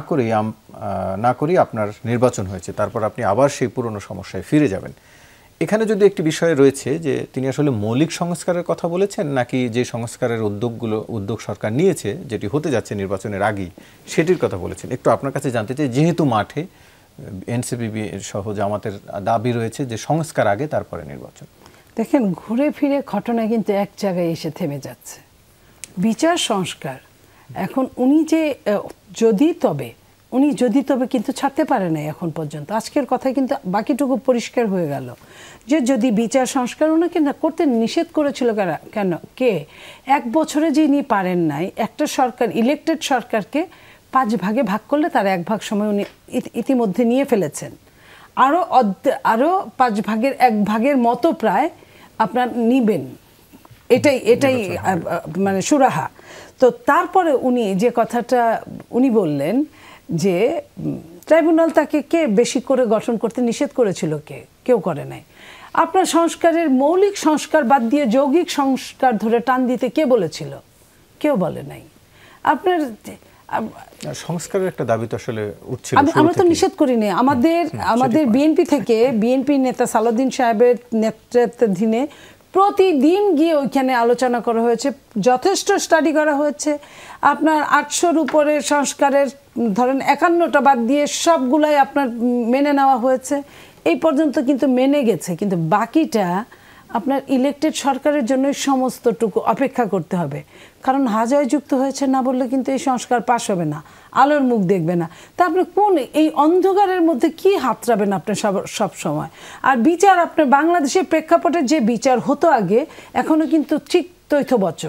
করেই আপনার নির্বাচন হয়েছে, তারপর আপনি আবার সেই পুরনো সমস্যায় ফিরে যাবেন। এখানে যদি একটি বিষয় রয়েছে যে তিনি আসলে মৌলিক সংস্কারের কথা বলেছেন, নাকি যে সংস্কারের উদ্যোগ সরকার নিয়েছে যেটি হতে যাচ্ছে নির্বাচনের আগেই, সেটির কথা বলেছেন, একটু আপনার কাছে জানতে চাই। যেহেতু মাঠে এনসিপি সহ জামাতের দাবি রয়েছে যে সংস্কার আগে, তারপরে নির্বাচন। দেখেন, ঘুরে ফিরে ঘটনা কিন্তু এক জায়গায় এসে থেমে যাচ্ছে। বিচার সংস্কার এখন উনি যদি তবে কিন্তু ছাড়তে পারে না এখন পর্যন্ত। আজকের কথায় কিন্তু বাকিটুকু পরিষ্কার হয়ে গেল যে যদি বিচার সংস্কার ওনাকে না করতে নিষেধ করেছিল কেন, কে? 1 বছরে যিনি পারেন নাই, একটা সরকার, ইলেকটেড সরকারকে 5 ভাগে ভাগ করলে তার 1 ভাগ সময় উনি ইতিমধ্যে নিয়ে ফেলেছেন। আরও 5 ভাগের 1 ভাগের মতো প্রায় আপনার নিবেন, এটাই মানে সুরাহা। তো তারপরে উনি যে কথাটা উনি বললেন যে ট্রাইব্যুনাল তাকে কে বেশি করে গঠন করতে নিষেধ করেছিল? কেউ করে নাই। আপনার সংস্কারের মৌলিক সংস্কার বাদ দিয়ে যৌগিক সংস্কার ধরে টান দিতে কে বলেছিল? কেউ বলে নাই। আপনার সংস্কারের একটা দাবি তো আসলে উঠছিল, আমরা তো নিষেধ করিনি। আমাদের বিএনপি নেতা সালাউদ্দিন সাহেবের নেতৃত্বাধীনে প্রতিদিন গিয়ে ওইখানে আলোচনা করা হয়েছে, যথেষ্ট স্টাডি করা হয়েছে। আপনার 800-র উপরে সংস্কারের ধরেন 51টা বাদ দিয়ে সবগুলাই আপনার মেনে নেওয়া হয়েছে। এই পর্যন্ত কিন্তু মেনে গেছে, কিন্তু বাকিটা আপনার ইলেকটেড সরকারের জন্য সমস্তটুকু অপেক্ষা করতে হবে। কারণ হাজায় যুক্ত হয়েছে না বললে কিন্তু এই সংস্কার পাশ হবে না, আলোর মুখ দেখবে না। তা আপনি কোন এই অন্ধকারের মধ্যে কি হাতড়াবেন আপনি সব সময়? আর বিচার আপনার বাংলাদেশের প্রেক্ষাপটে যে বিচার হতো আগে, এখনো কিন্তু ঠিক তথ্যবচ্চ।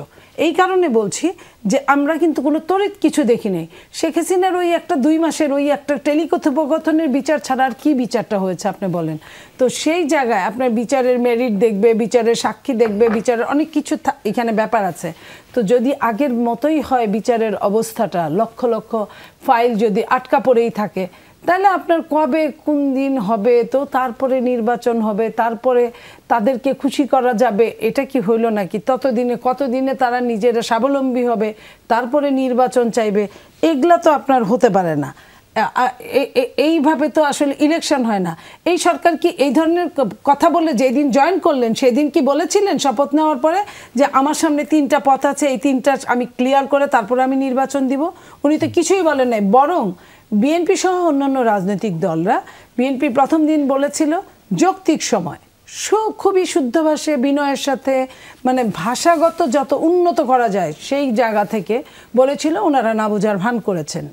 এই কারণে বলছি যে আমরা কিন্তু কোনো তড়িৎ কিছু দেখি নেই। শেখ হাসিনার ওই 2 মাসের ওই একটা টেলিকথোপকথনের বিচার ছাড়া আর কি বিচারটা হয়েছে আপনি বলেন? তো সেই জায়গায় আপনার বিচারের মেরিট দেখবে, বিচারের সাক্ষী দেখবে, বিচারের অনেক কিছু এখানে ব্যাপার আছে। তো যদি আগের মতোই হয় বিচারের অবস্থাটা, লক্ষ লক্ষ ফাইল যদি আটকা পড়েই থাকে, তাহলে আপনার কবে কোন দিন হবে, তো তারপরে নির্বাচন হবে, তারপরে তাদেরকে খুশি করা যাবে, এটা কি হইল নাকি? কতদিনে তারা নিজেরা স্বাবলম্বী হবে, তারপরে নির্বাচন চাইবে, এগুলা তো আপনার হতে পারে না। এইভাবে তো আসলে ইলেকশন হয় না। এই সরকার কি এই ধরনের কথা বলে যেদিন জয়েন করলেন সেদিন কি বলেছিলেন শপথ নেওয়ার পরে যে আমার সামনে 3টা পথ আছে, এই 3টা আমি ক্লিয়ার করে তারপরে আমি নির্বাচন দিব? উনি তো কিছুই বলেন নাই। বরং বিএনপি সহ অন্যান্য রাজনৈতিক দলরা, বিএনপি প্রথম দিন বলেছিল যৌক্তিক সময়, খুবই শুদ্ধ ভাষায় বিনয়ের সাথে, মানে ভাষাগত যত উন্নত করা যায় সেই জায়গা থেকে বলেছিল, ওনারা না বোঝার ভান করেছেন।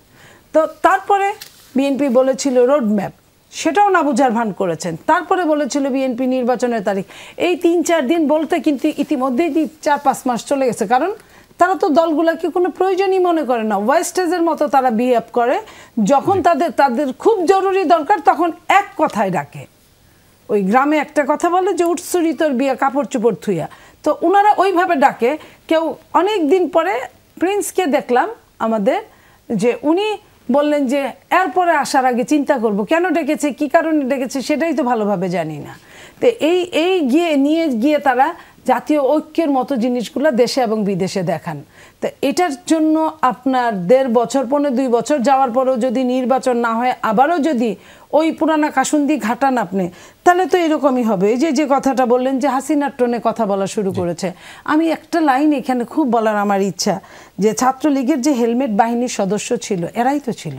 তো তারপরে বিএনপি বলেছিল রোডম্যাপ, সেটাও না বোঝার ভান করেছেন। তারপরে বলেছিল বিএনপি নির্বাচনের তারিখ। এই 3-4 দিন বলতে কিন্তু ইতিমধ্যেই 4-5 মাস চলে গেছে। কারণ তারা তো দলগুলোকে কোনো প্রয়োজনই মনে করে না, ওয়েস্টেজের মতো তারা বিহেভ করে। যখন তাদের খুব জরুরি দরকার তখন এক কথায় ডাকে। ওই গ্রামে একটা কথা বলে যে উঠসুরি তোর বিয়া কাপড় চোপড় থুইয়া, তো ওনারা ওইভাবে ডাকে। কেউ অনেক দিন পরে প্রিন্সকে দেখলাম আমাদের, যে উনি বললেন যে এরপরে আসার আগে চিন্তা করব, কেন ডেকেছে, কি কারণে ডেকেছে সেটাই তো ভালোভাবে জানি না। তো এই নিয়ে গিয়ে তারা জাতীয় ঐক্যের মতো জিনিসগুলো দেশে এবং বিদেশে দেখান। তো এটার জন্য আপনার 1.5 বছর 2 বছর যাওয়ার পরেও যদি নির্বাচন না হয়, আবারও যদি ওই পুরানা কাসুন্দি ঘাটান আপনি, তাহলে তো এরকমই হবে। এই যে কথাটা বললেন যে হাসিনার টোনে কথা বলা শুরু করেছে, আমি একটা লাইন এখানে খুব বলার আমার ইচ্ছা, যে ছাত্রলীগের যে হেলমেট বাহিনীর সদস্য ছিল, এরাই তো ছিল,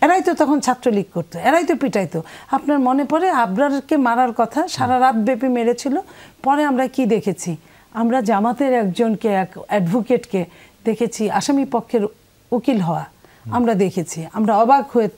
এরাই তো তখন ছাত্রলীগ করতো, এরাই তো পিটাইতো। আপনার মনে পড়ে আবরারকে মারার কথা, সারা রাত ব্যাপী মেরেছিল। পরে আমরা কি দেখেছি? আমরা জামাতের একজনকে, এক অ্যাডভোকেটকে দেখেছি আসামি পক্ষের উকিল হওয়া, আমরা দেখেছি, আমরা অবাক হয়ে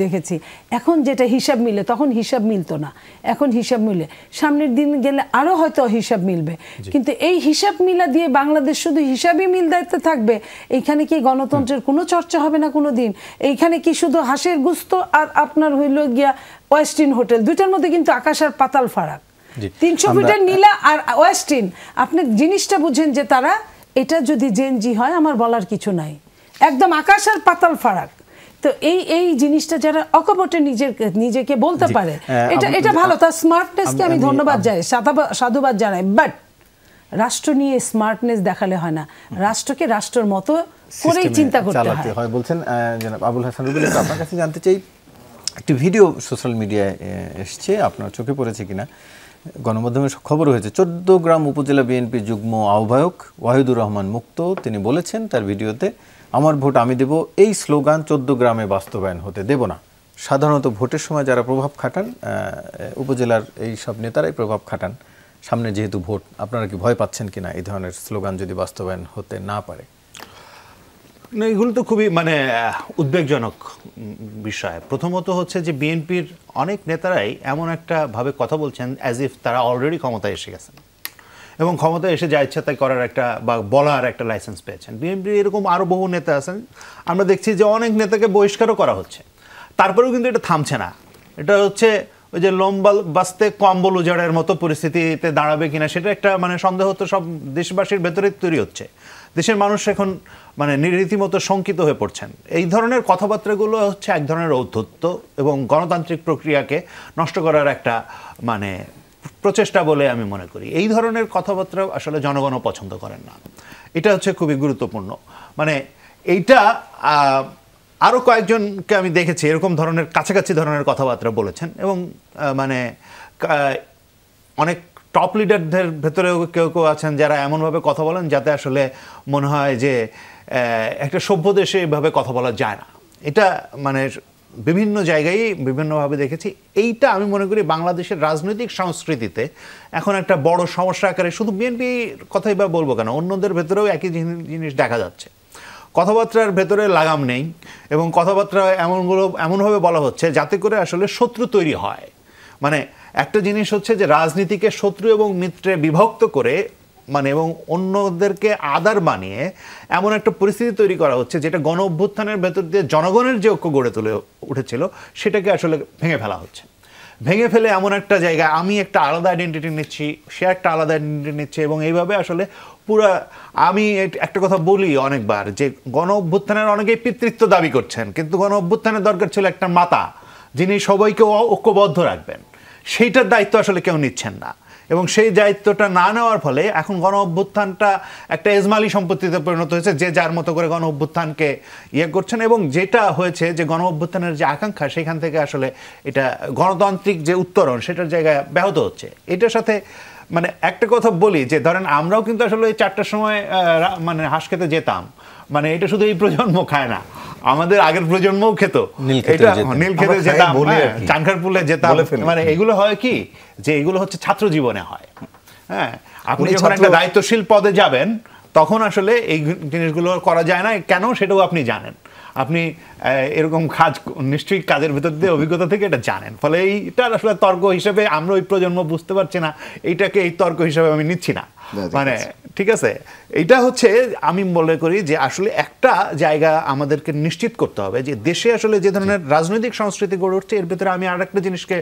দেখেছি। এখন যেটা হিসাব মিলে, তখন হিসাব মিলতো না, এখন হিসাব মিলে। সামনের দিন গেলে আরও হয়তো হিসাব মিলবে, কিন্তু এই হিসাব মিলা দিয়ে বাংলাদেশ শুধু হিসাবই মিল দায়িত্বে থাকবে। এইখানে কি গণতন্ত্রের কোনো চর্চা হবে না কোনো দিন? এইখানে কি শুধু হাঁসের গুস্ত আর আপনার হইল গিয়া ওয়েস্টিন হোটেল, দুইটার মধ্যে কিন্তু আকাশ আর পাতাল ফারাক। 300 ফিটের নীলা আর ওয়েস্টিন, আপনি জিনিসটা বুঝেন যে তারা, এটা যদি জেনজি হয় আমার বলার কিছু নাই, একদম আকাশ আর পাতাল ফারাক। তো এই জিনিসটা যারা অকপটে নিজেকে বলতে পারে, এটা ভালো, তার স্মার্টনেসকে আমি ধন্যবাদ জানাই, সাধুবাদ জানাই। বাট রাষ্ট্র নিয়ে স্মার্টনেস দেখালে হয় না, রাষ্ট্রকে রাষ্ট্রের মতো করেই চিন্তা করতে হয়। বলছেন জনাব আবুল হাসান রুবেল, আপনার কাছে জানতে চাই, একটি ভিডিও সোশ্যাল মিডিয়ায় এসছে, আপনার চোখে পড়েছে কিনা, গণমাধ্যমে খবর হয়েছে। 14গ্রাম উপজেলা বিএনপি যুগ্ম আহ্বায়ক ওয়াহিদুর রহমান মুক্ত, তিনি বলেছেন তার ভিডিওতে, আমার ভোট আমি দেব, এই স্লোগান 14 গ্রামে বাস্তবায়ন হতে দেব না। সাধারণত ভোটের সময় যারা প্রভাব খাটান, উপজেলার এই সব নেতারাই প্রভাব খাটান। সামনে যেহেতু ভোট, আপনারা কি ভয় পাচ্ছেন কিনা এই ধরনের স্লোগান যদি বাস্তবায়ন হতে না পারে? না, এগুলো তো খুবই উদ্বেগজনক বিষয়। প্রথমত হচ্ছে যে বিএনপির অনেক নেতারাই এমন একটা ভাবে কথা বলছেন অ্যাজ ইফ তারা অলরেডি ক্ষমতায় এসে গেছেন এবং ক্ষমতায় এসে যা ইচ্ছা তাই করার একটা বা বলার একটা লাইসেন্স পেয়েছেন। বিএনপি এরকম আরও বহু নেতা আছেন, আমরা দেখছি যে অনেক নেতাকে বহিষ্কারও করা হচ্ছে, তারপরেও কিন্তু এটা থামছে না। এটা হচ্ছে ওই যে লম্বা বাস্তে কম্বল উজাড়ের মতো পরিস্থিতিতে দাঁড়াবে কিনা, সেটা একটা সন্দেহ তো সব দেশবাসীর ভেতরে তৈরি হচ্ছে। দেশের মানুষ এখন রীতিমতো শঙ্কিত হয়ে পড়ছেন। এই ধরনের কথাবার্তাগুলো হচ্ছে এক ধরনের ঔদ্ধত্য এবং গণতান্ত্রিক প্রক্রিয়াকে নষ্ট করার একটা প্রচেষ্টা বলে আমি মনে করি। এই ধরনের কথাবার্তা আসলে জনগণও পছন্দ করেন না, এটা হচ্ছে খুবই গুরুত্বপূর্ণ। এইটা আরও কয়েকজনকে আমি দেখেছি এরকম ধরনের কাছাকাছি ধরনের কথাবার্তা বলেছেন এবং অনেক টপ লিডারদের ভেতরেও কেউ কেউ আছেন যারা এমনভাবে কথা বলেন যাতে আসলে মনে হয় যে একটা সভ্য দেশে এইভাবে কথা বলা যায় না। এটা বিভিন্ন জায়গায় বিভিন্নভাবে দেখেছি। এইটা আমি মনে করি বাংলাদেশের রাজনৈতিক সংস্কৃতিতে এখন একটা বড় সমস্যা আকারে, শুধু বিএনপির কথাই বা বলবো কেন, অন্যদের ভেতরেও একই জিনিস দেখা যাচ্ছে। কথাবার্তার ভেতরে লাগাম নেই এবং কথাবার্তা এমনভাবে বলা হচ্ছে যাতে করে আসলে শত্রু তৈরি হয়। একটা জিনিস হচ্ছে যে রাজনীতিকে শত্রু এবং মিত্রে বিভক্ত করে এবং অন্যদেরকে আদার বানিয়ে এমন একটা পরিস্থিতি তৈরি করা হচ্ছে যেটা গণ অভ্যুত্থানের ভেতর দিয়ে জনগণের যে ঐক্য গড়ে তুলে উঠেছিল সেটাকে আসলে ভেঙে ফেলা হচ্ছে। ভেঙে ফেলে এমন একটা জায়গায় আমি একটা আলাদা আইডেন্টিটি নিচ্ছি, সে একটা আলাদা আইডেন্টিটি নিচ্ছে এবং এইভাবে আসলে পুরা, আমি একটা কথা বলি অনেকবার যে গণ অভ্যুত্থানের অনেকেই পিতৃত্ব দাবি করছেন, কিন্তু গণ অভ্যুত্থানের দরকার ছিল একটা মাতা যিনি সবাইকে ঐক্যবদ্ধ রাখবেন। সেইটার দায়িত্ব আসলে কেউ নিচ্ছেন না এবং সেই দায়িত্বটা না নেওয়ার ফলে এখন গণ অভ্যুত্থানটা একটা এজমালি সম্পত্তিতে পরিণত হয়েছে, যে যার মতো করে গণ অভ্যুত্থানকে করছেন এবং যেটা হয়েছে যে গণ অভ্যুত্থানের যে আকাঙ্ক্ষা সেখান থেকে আসলে এটা গণতান্ত্রিক যে উত্তরণ সেটার জায়গায় ব্যাহত হচ্ছে। এটার সাথে একটা কথা বলি যে ধরেন আমরাও কিন্তু আসলে ওই 4টার সময় হাঁস খেতে যেতাম, এটা শুধু এই প্রজন্ম খায় না, আমাদের আগের প্রজন্মও খেত, এটা নীল খেতে যেতাম, চানখারপুলে যেতাম। এগুলো হয় কি যে এগুলো হচ্ছে ছাত্র জীবনে হয়। হ্যাঁ, আপনি যখন একটা দায়িত্বশীল পদে যাবেন তখন আসলে এই জিনিসগুলো করা যায় না কেন সেটাও আপনি জানেন। আপনি এরকম নিশ্চয়ই কাজের ভেতর দিয়ে অভিজ্ঞতা থেকে এটা জানেন। ফলে এইটা আসলে তর্ক হিসেবে আমরা ওই প্রজন্ম বুঝতে পারছি না, এইটাকে এই তর্ক হিসেবে আমি নিচ্ছি না। ঠিক আছে, এইটা হচ্ছে আমি মনে করি যে আসলে একটা জায়গা আমাদেরকে নিশ্চিত করতে হবে যে দেশে আসলে যে ধরনের রাজনৈতিক সংস্কৃতি গড়ে উঠছে এর ভেতরে আমি আরেকটা জিনিসকে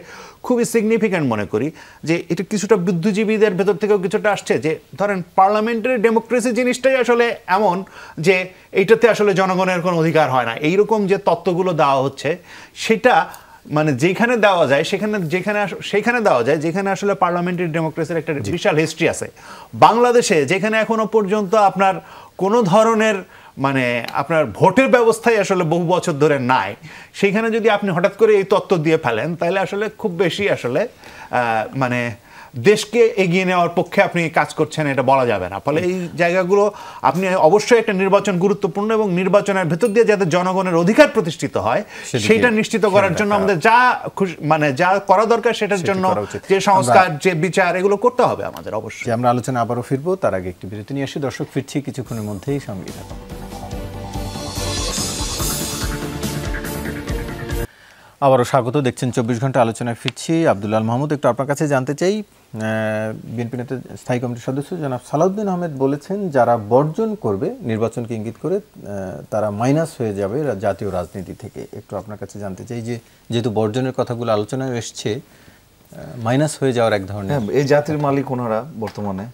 খুবই সিগনিফিক্যান্ট মনে করি যে এটা কিছুটা বুদ্ধিজীবীদের ভেতর থেকেও কিছুটা আসছে যে ধরেন পার্লামেন্টারি ডেমোক্রেসি জিনিসটাই আসলে এমন যে এইটাতে আসলে জনগণের কোনো অধিকার হয় না, এইরকম যে তত্ত্বগুলো দেওয়া হচ্ছে সেটা মানে যেখানে দেওয়া যায় সেখানে দেওয়া যায় যেখানে আসলে পার্লামেন্টারি ডেমোক্রেসির একটা বিশাল হিস্ট্রি আছে। বাংলাদেশে যেখানে এখনো পর্যন্ত আপনার কোনো ধরনের মানে আপনার ভোটের ব্যবস্থায় আসলে বহু বছর ধরে নাই, সেইখানে যদি আপনি হঠাৎ করে এই তত্ত্ব দিয়ে ফেলেন তাহলে আসলে খুব বেশি আসলে মানে দেশকে এগিয়ে নেওয়ার পক্ষে আপনি কাজ করছেন এটা বলা যাবে না। ফলে এই জায়গাগুলো আপনি অবশ্যই একটা নির্বাচন গুরুত্বপূর্ণ এবং নির্বাচনের ভেতর দিয়ে যাতে জনগণের অধিকার প্রতিষ্ঠিত হয় সেটা নিশ্চিত করার জন্য আমাদের যা মানে যা করা দরকার সেটার জন্য যে সংস্কার যে বিচার এগুলো করতে হবে আমাদের অবশ্যই। আমরা আলোচনা আবারও ফিরবো, তার আগে একটি বিরতি নিয়ে আসি। দর্শক, ফিরছি কিছুক্ষণের মধ্যেই, সঙ্গে থাকুন। আবারও স্বাগত, দেখছেন 24 ঘন্টা আলোচনায় ফিরছি। আব্দুল আল মাহমুদ, একটু আপনার কাছে জানতে চাই, বিএনপি নেতা স্থায়ী কমিটির সদস্য জনাব সালাউদ্দিন আহমেদ বলেছেন যারা বর্জন করবে নির্বাচনকে ইঙ্গিত করে তারা মাইনাস হয়ে যাবে জাতীয় রাজনীতি থেকে। একটু আপনার কাছে জানতে চাই যে যেহেতু বর্জনের কথাগুলো আলোচনায় এসছে, মাইনাস হয়ে যাওয়ার এক ধরনের, এই জাতির মালিক ওনারা বর্তমানে,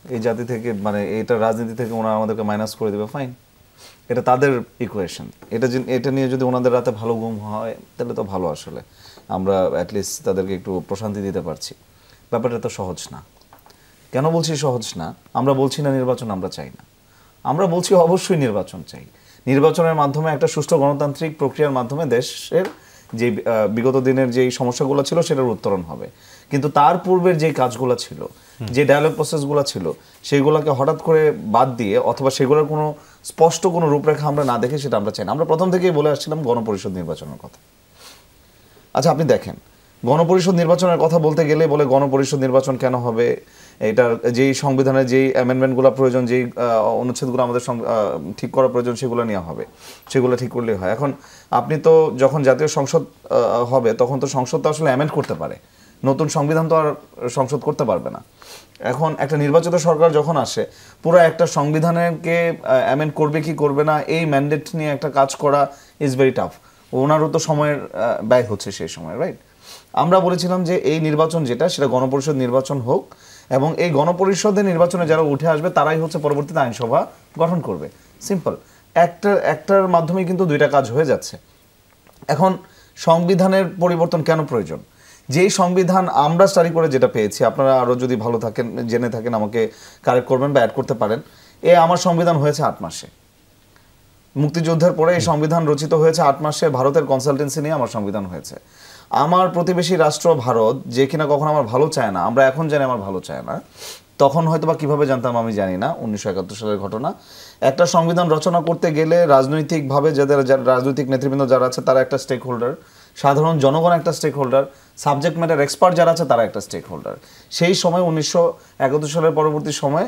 এই জাতি থেকে মানে এটা রাজনীতি থেকে ওনারা আমাদেরকে মাইনাস করে দেবে, ফাইন, এটা তাদের ইকুয়েশন। এটা নিয়ে যদি ওনাদের রাতে ভালো ঘুম হয় তাহলে তো ভালো, আসলে আমরা অ্যাটলিস্ট তাদেরকে একটু প্রশান্তি দিতে পারছি। ব্যাপারটা তো সহজ না। কেন বলছি সহজ না? আমরা বলছি না নির্বাচন আমরা চাই না, আমরা বলছি অবশ্যই নির্বাচন চাই। নির্বাচনের মাধ্যমে একটা সুষ্ঠু গণতান্ত্রিক প্রক্রিয়ার মাধ্যমে দেশের যে বিগত দিনের যেই সমস্যাগুলো ছিল সেটার উত্তরণ হবে। কিন্তু তার পূর্বের যে কাজগুলো ছিল, যে ডায়ালগ প্রসেসগুলো ছিল, সেইগুলোকে হঠাৎ করে বাদ দিয়ে অথবা সেগুলোর কোনো স্পষ্ট কোনো রূপরেখা আমরা না দেখে সেটা আমরা চাই না। আমরা প্রথম থেকেই বলে আসছিলাম গণপরিষদ নির্বাচনের কথা। আচ্ছা, আপনি দেখেন, গণপরিষদ নির্বাচনের কথা বলতে গেলে বলে গণপরিষদ নির্বাচন কেন হবে, এটার যেই সংবিধানের যেই অ্যামেন্ডমেন্টগুলো প্রয়োজন, যেই অনুচ্ছেদগুলো আমাদের ঠিক করা প্রয়োজন সেগুলো নেওয়া হবে, সেগুলো ঠিক করলেই হয়। এখন আপনি তো যখন জাতীয় সংসদ হবে তখন তো সংসদ তো আসলে অ্যামেন্ড করতে পারে, নতুন সংবিধান তো আর সংসদ করতে পারবে না। এখন একটা নির্বাচিত সরকার যখন আসে, পুরো একটা সংবিধানকে অ্যামেন্ড করবে কি করবে না এই ম্যান্ডেট নিয়ে একটা কাজ করা ইজ ভেরি টাফ। ওনারও তো সময়ের ব্যয় হচ্ছে সেই সময়, রাইট? আমরা বলেছিলাম যে এই নির্বাচন যেটা, সেটা গণপরিষদ নির্বাচন হোক, এবং এই গণপরিষদের নির্বাচনে যারা উঠে আসবে তারাই হচ্ছে পরবর্তীতে আইনসভা গঠন করবে। সিম্পল, একটার মাধ্যমেই কিন্তু দুইটা কাজ হয়ে যাচ্ছে। এখন সংবিধানের পরিবর্তন কেন প্রয়োজন? যেই সংবিধান আমরা স্টাডি করে যেটা পেয়েছি, আপনারা আরও যদি ভালো থাকেন, জেনে থাকেন আমাকে কারেক্ট করবেন বা অ্যাড করতে পারেন, আমার সংবিধান হয়েছে 8 মাসে। মুক্তিযুদ্ধের পরে এই সংবিধান রচিত হয়েছে 8 মাসে, ভারতের কনসালটেন্সি নিয়ে আমার সংবিধান হয়েছে। আমার প্রতিবেশী রাষ্ট্র ভারত, যে কিনা কখনো আমার ভালো চায় না, আমরা এখন জানি আমার ভালো চায় না, তখন হয়তো বা কীভাবে জানতাম আমি জানি না, 1971 সালের ঘটনা। একটা সংবিধান রচনা করতে গেলে রাজনৈতিকভাবে যারা রাজনৈতিক নেতৃবৃন্দ যারা আছে তারা একটা স্টেক হোল্ডার, সাধারণ জনগণ একটা stakeholder, subject matter expert যারা আছে তারা একটা স্টেক হোল্ডার। সেই সময় 1971 সালের পরবর্তী সময়,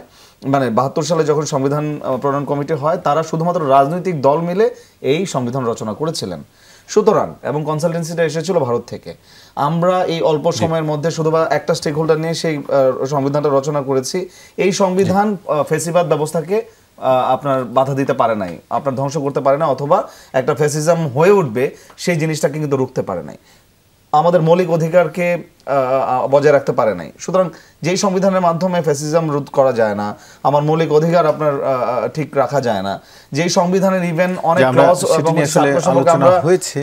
মানে 72 সালে যখন সংবিধান প্রণয়ন কমিটি হয়, তারা শুধুমাত্র রাজনৈতিক দল মিলে এই সংবিধান রচনা করেছিলেন। সুতরাং, এবং কনসালটেন্সিটা এসেছিল ভারত থেকে। আমরা এই অল্প সময়ের মধ্যে শুধু একটা স্টেক হোল্ডার নিয়ে সেই সংবিধানটা রচনা করেছি। এই সংবিধান ফেসিবাদ ব্যবস্থাকে আপনার বাধা দিতে পারে নাই, আপনার ধ্বংস করতে পারে না, অথবা একটা ফ্যাসিজম হয়ে উঠবে সেই জিনিসটাকে কিন্তু রুখতে পারে নাই, আমাদের মৌলিক অধিকারকে বজায় রাখতে পারে নাই। সুতরাং যেই সংবিধানের মাধ্যমে ফ্যাসিজম রোধ করা যায় না, আমার মৌলিক অধিকার আপনার ঠিক রাখা যায় না, যেই সংবিধানের ইভেন অনেক ক্লজ এবং হয়েছে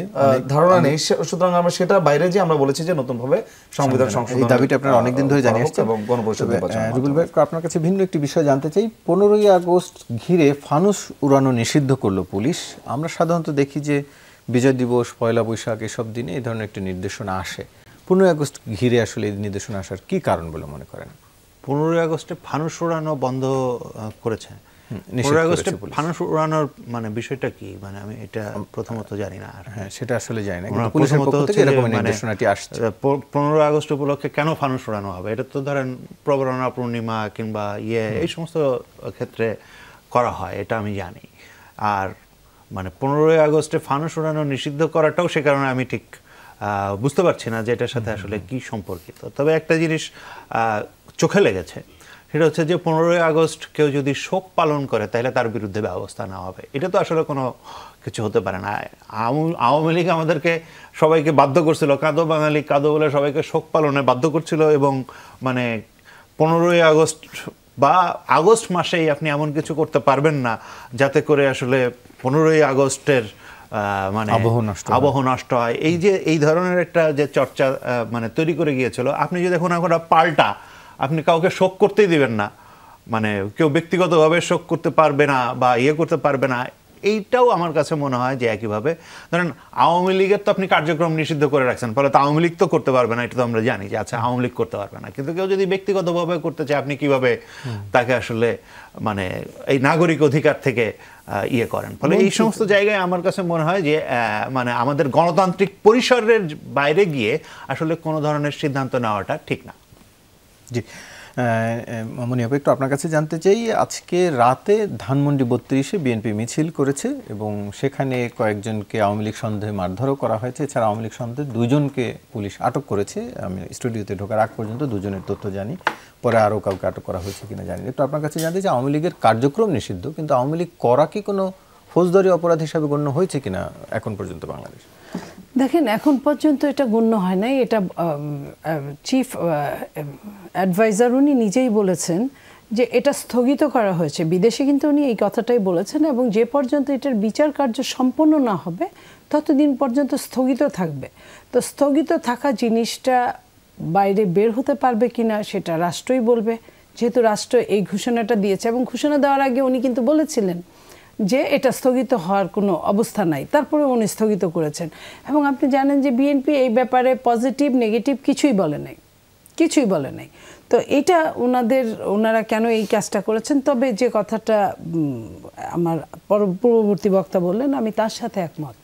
ধারণা নেই, সুতরাং আমরা সেটা বাইরে যে আমরা বলেছি যে নতুনভাবে সংবিধান সংশোধন, এই দাবিটা আপনারা অনেকদিন ধরে জানিয়ে আসছেন এবং গণপরিষদ নির্বাচন। রুবেল ভাই, আপনার কাছে ভিন্ন একটি বিষয় জানতে চাই। 15ই আগস্ট ঘিরে ফানুস উড়ানো নিষিদ্ধ করলো পুলিশ। আমরা সাধারণত দেখি যে বিজয় দিবস, পয়লা বৈশাখ এসব দিনে এই ধরনের একটি নির্দেশনা আসে। 15ই আগস্ট ঘিরে আসলে এই নির্দেশনা আসার কি কারণ বলে মনে করেন? 15ই আগস্টে ফানুস উড়ানো বন্ধ করেছে। 15ই আগস্টে ফানুস উড়ানোর মানে বিষয়টা কি, মানে আমি এটা প্রথমত জানি না। হ্যাঁ, সেটা আসলে জানি না, কিন্তু পুলিশের পক্ষ থেকে এরকম নির্দেশনাটি আসছে। 15ই আগস্ট উপলক্ষে কেন ফানুস উড়ানো হবে? এটা তো ধরেন প্রবরণা পূর্ণিমা কিংবা এই সমস্ত ক্ষেত্রে করা হয়, এটা আমি জানি। আর মানে 15ই আগস্টে ফানুস উড়ানো নিষিদ্ধ করাটাও সে কারণে আমি ঠিক বুঝতে পারছি না যে এটার সাথে আসলে কি সম্পর্কিত। তবে একটা জিনিস চোখে লেগেছে, সেটা হচ্ছে যে 15ই আগস্ট কেউ যদি শোক পালন করে তাহলে তার বিরুদ্ধে ব্যবস্থা নেওয়া হবে। এটা তো আসলে কোনো কিছু হতে পারে না। আওয়ামী লীগ আমাদেরকে সবাইকে বাধ্য করছিল, কাঁদো বাঙালি কাঁদো বলে সবাইকে শোক পালনে বাধ্য করছিল, এবং মানে 15ই আগস্ট বা আগস্ট মাসেই আপনি এমন কিছু করতে পারবেন না যাতে করে আসলে 15ই আগস্টের মানে আবহ নষ্ট হয়, এই ধরনের একটা যে চর্চা মানে তৈরি করে গিয়েছিল। আপনি যদি এখন পাল্টা আপনি কাউকে শোক করতেই দিবেন না, মানে কেউ ব্যক্তিগতভাবে শোক করতে পারবে না বা করতে পারবে না, এইটাও আমার কাছে মনে হয় যে একইভাবে ধরেন আওয়ামী লীগের তো আপনি কার্যক্রম নিষিদ্ধ করে রাখছেন, ফলে তো আওয়ামী লীগ তো করতে পারবে না, এটা তো আমরা জানি যে আচ্ছা আওয়ামী লীগ করতে পারবে না, কিন্তু কেউ যদি ব্যক্তিগতভাবে করতে চায় আপনি কিভাবে তাকে আসলে মানে এই নাগরিক অধিকার থেকে করেন। ফলে এই সমস্ত জায়গায় আমার কাছে মনে হয় যে মানে আমাদের গণতান্ত্রিক পরিসরের বাইরে গিয়ে আসলে কোনো ধরনের সিদ্ধান্ত নেওয়াটা ঠিক না। জি, মামুনি আপু, একটু আপনার কাছে জানতে চাই, আজকে রাতে ধানমন্ডি 32-এ বিএনপি মিছিল করেছে এবং সেখানে কয়েকজনকে আওয়ামী লীগ সন্দেহে মারধরও করা হয়েছে। এছাড়া আওয়ামী লীগ সন্দেহে 2জনকে পুলিশ আটক করেছে। আমি স্টুডিওতে ঢোকার আগ পর্যন্ত 2জনের তথ্য জানি, পরে আরও কাউকে আটক করা হয়েছে কিনা জানি। একটু আপনার কাছে জানতে চাই, আওয়ামী লীগের কার্যক্রম নিষিদ্ধ, কিন্তু আওয়ামী লীগ করা কি কোনো ফৌজদারি অপরাধ হিসাবে গণ্য হয়েছে কিনা এখন পর্যন্ত বাংলাদেশ? দেখেন, এখন পর্যন্ত এটা গণ্য হয় নাই। এটা চিফ অ্যাডভাইজার উনি নিজেই বলেছেন যে এটা স্থগিত করা হয়েছে। বিদেশে কিন্তু উনি এই কথাটাই বলেছেন, এবং যে পর্যন্ত এটার বিচার কার্য সম্পন্ন না হবে ততদিন পর্যন্ত স্থগিত থাকবে। তো স্থগিত থাকা জিনিসটা বাইরে বের হতে পারবে কিনা সেটা রাষ্ট্রই বলবে, যেহেতু রাষ্ট্র এই ঘোষণাটা দিয়েছে। এবং ঘোষণা দেওয়ার আগে উনি কিন্তু বলেছিলেন যে এটা স্থগিত হওয়ার কোনো অবস্থা নাই, তারপরে উনি স্থগিত করেছেন। এবং আপনি জানেন যে বিএনপি এই ব্যাপারে পজিটিভ নেগেটিভ কিছুই বলে নাই। তো এটা ওনারা কেন এই কাজটা করেছেন, তবে যে কথাটা আমার পূর্ববর্তী বক্তা বললেন আমি তার সাথে একমত,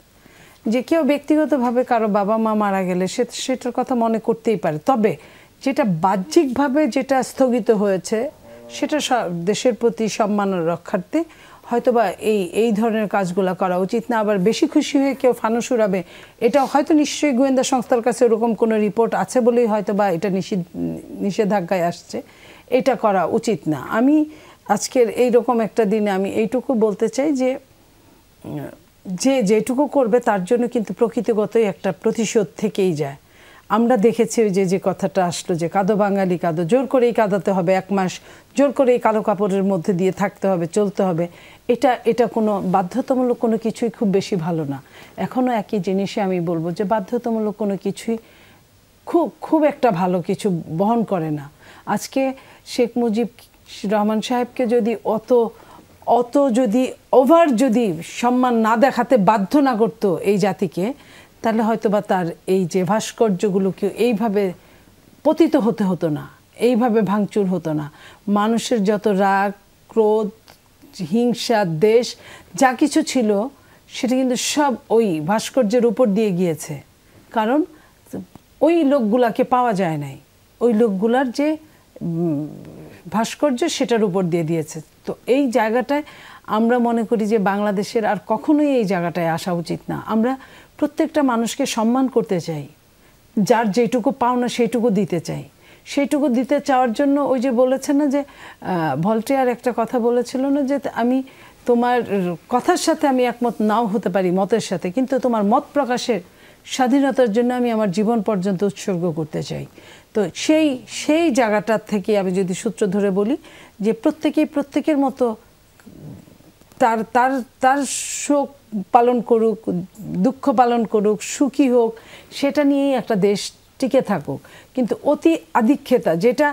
যে কেউ ব্যক্তিগতভাবে কারো বাবা মা মারা গেলে সেটার কথা মনে করতেই পারে, তবে যেটা বাহ্যিকভাবে যেটা স্থগিত হয়েছে সেটা দেশের প্রতি সম্মান রক্ষার্থে হয়তোবা এই ধরনের কাজগুলো করা উচিত না। আবার বেশি খুশি হয়ে কেউ ফানুস উড়াবে, এটা হয়তো নিশ্চয়ই গোয়েন্দা সংস্থার কাছে ওরকম কোনো রিপোর্ট আছে বলেই হয়তোবা এটা নিষেধাজ্ঞায় আসছে, এটা করা উচিত না। আমি আজকের এইরকম একটা দিনে আমি এইটুকু বলতে চাই যে যেটুকু করবে তার জন্য কিন্তু প্রকৃতিগতই একটা প্রতিশোধ থেকেই যায়। আমরা দেখেছি ওই যে কথাটা আসলো যে কাঁদো বাঙালি কাঁদো, জোর করেই কাঁদাতে হবে, 1 মাস জোর করেই কালো কাপড়ের মধ্যে দিয়ে থাকতে হবে, চলতে হবে, এটা কোনো বাধ্যতামূলক কোনো কিছুই খুব বেশি ভালো না। এখনও একই জিনিসে আমি বলবো যে বাধ্যতামূলক কোনো কিছুই খুব একটা ভালো কিছু বহন করে না। আজকে শেখ মুজিব রহমান সাহেবকে যদি অত যদি যদি সম্মান না দেখাতে বাধ্য না করতো এই জাতিকে, তাহলে হয়তোবা তার এই যে ভাস্কর্যগুলোকে এইভাবে পতিত হতো না, এইভাবে ভাঙচুর হতো না। মানুষের যত রাগ, ক্রোধ, হিংসা, দেশ যা কিছু ছিল সেটা কিন্তু সব ওই ভাস্কর্যের উপর দিয়ে গিয়েছে, কারণ ওই লোকগুলাকে পাওয়া যায় নাই, ওই লোকগুলার যে ভাস্কর্য সেটার উপর দিয়ে দিয়েছে। তো এই জায়গাটায় আমরা মনে করি যে বাংলাদেশের আর কখনোই এই জায়গাটায় আসা উচিত না। আমরা প্রত্যেকটা মানুষকে সম্মান করতে চাই, যার যেটুকু পাওনা সেইটুকু দিতে চাই। সেইটুকু দিতে চাওয়ার জন্য ওই যে বলেছে না যে ভলটেয়ার একটা কথা বলেছিল না যে আমি তোমার কথার সাথে আমি একমত নাও হতে পারি মতের সাথে, কিন্তু তোমার মত প্রকাশের স্বাধীনতার জন্য আমি আমার জীবন পর্যন্ত উৎসর্গ করতে চাই। তো সেই জায়গাটার থেকে আমি যদি সূত্র ধরে বলি যে প্রত্যেকের মতো তার শোক পালন করুক, দুঃখ পালন করুক, সুখী হোক, সেটা নিয়েই একটা দেশ টিকে থাকুক। কিন্তু অতি আধিক্যতা, যেটা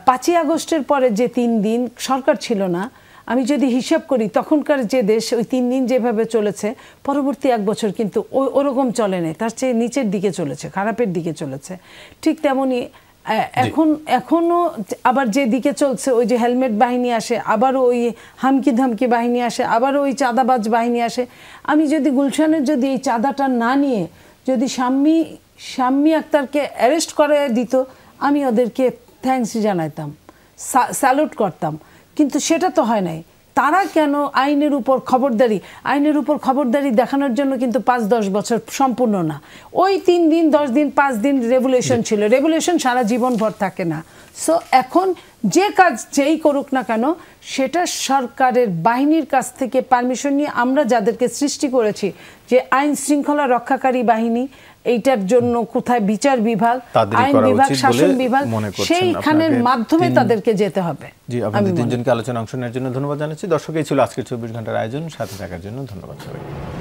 5ই আগস্টের পরে যে 3 দিন সরকার ছিল না, আমি যদি হিসাব করি তখনকার যে দেশ ওই 3 দিন যেভাবে চলেছে, পরবর্তী 1 বছর কিন্তু ওরকম চলে নেই, তার চেয়ে নিচের দিকে চলেছে, খারাপের দিকে চলেছে। ঠিক তেমনই এখনও আবার যে দিকে চলছে, ওই যে হেলমেট বাহিনী আসে, আবার ওই হামকি ধামকি বাহিনী আসে, আবার ওই চাঁদাবাজ বাহিনী আসে। আমি যদি গুলশানের যদি এই চাঁদাটা না নিয়ে যদি শাম্মী আক্তারকে অ্যারেস্ট করে দিত, আমি ওদেরকে থ্যাঙ্কস জানাইতাম, স্যালুট করতাম, কিন্তু সেটা তো হয় নাই। তারা কেন আইনের উপর খবরদারি দেখানোর জন্য কিন্তু 5-10 বছর সম্পূর্ণ না, ওই 3 দিন 10 দিন 5 দিন রেভুলেশন ছিল, রেভুলেশন সারা জীবন ভর থাকে না। সো এখন যে কাজ যেই করুক না কেন, সেটা সরকারের বাহিনীর কাছ থেকে পারমিশন নিয়ে আমরা যাদেরকে সৃষ্টি করেছি যে আইন শৃঙ্খলা রক্ষাকারী বাহিনী, এইটার জন্য কোথায় বিচার বিভাগ, আইন বিভাগ, শাসন বিভাগ, সেইখানের মাধ্যমে তাদেরকে যেতে হবে। জি, আপনাদের 3 জনকে আলোচনা অংশ নেওয়ার জন্য ধন্যবাদ জানাচ্ছি। দর্শক, এই ছিল আজকের 24 ঘন্টার আয়োজন, সাথে থাকার জন্য ধন্যবাদ সবাইকে।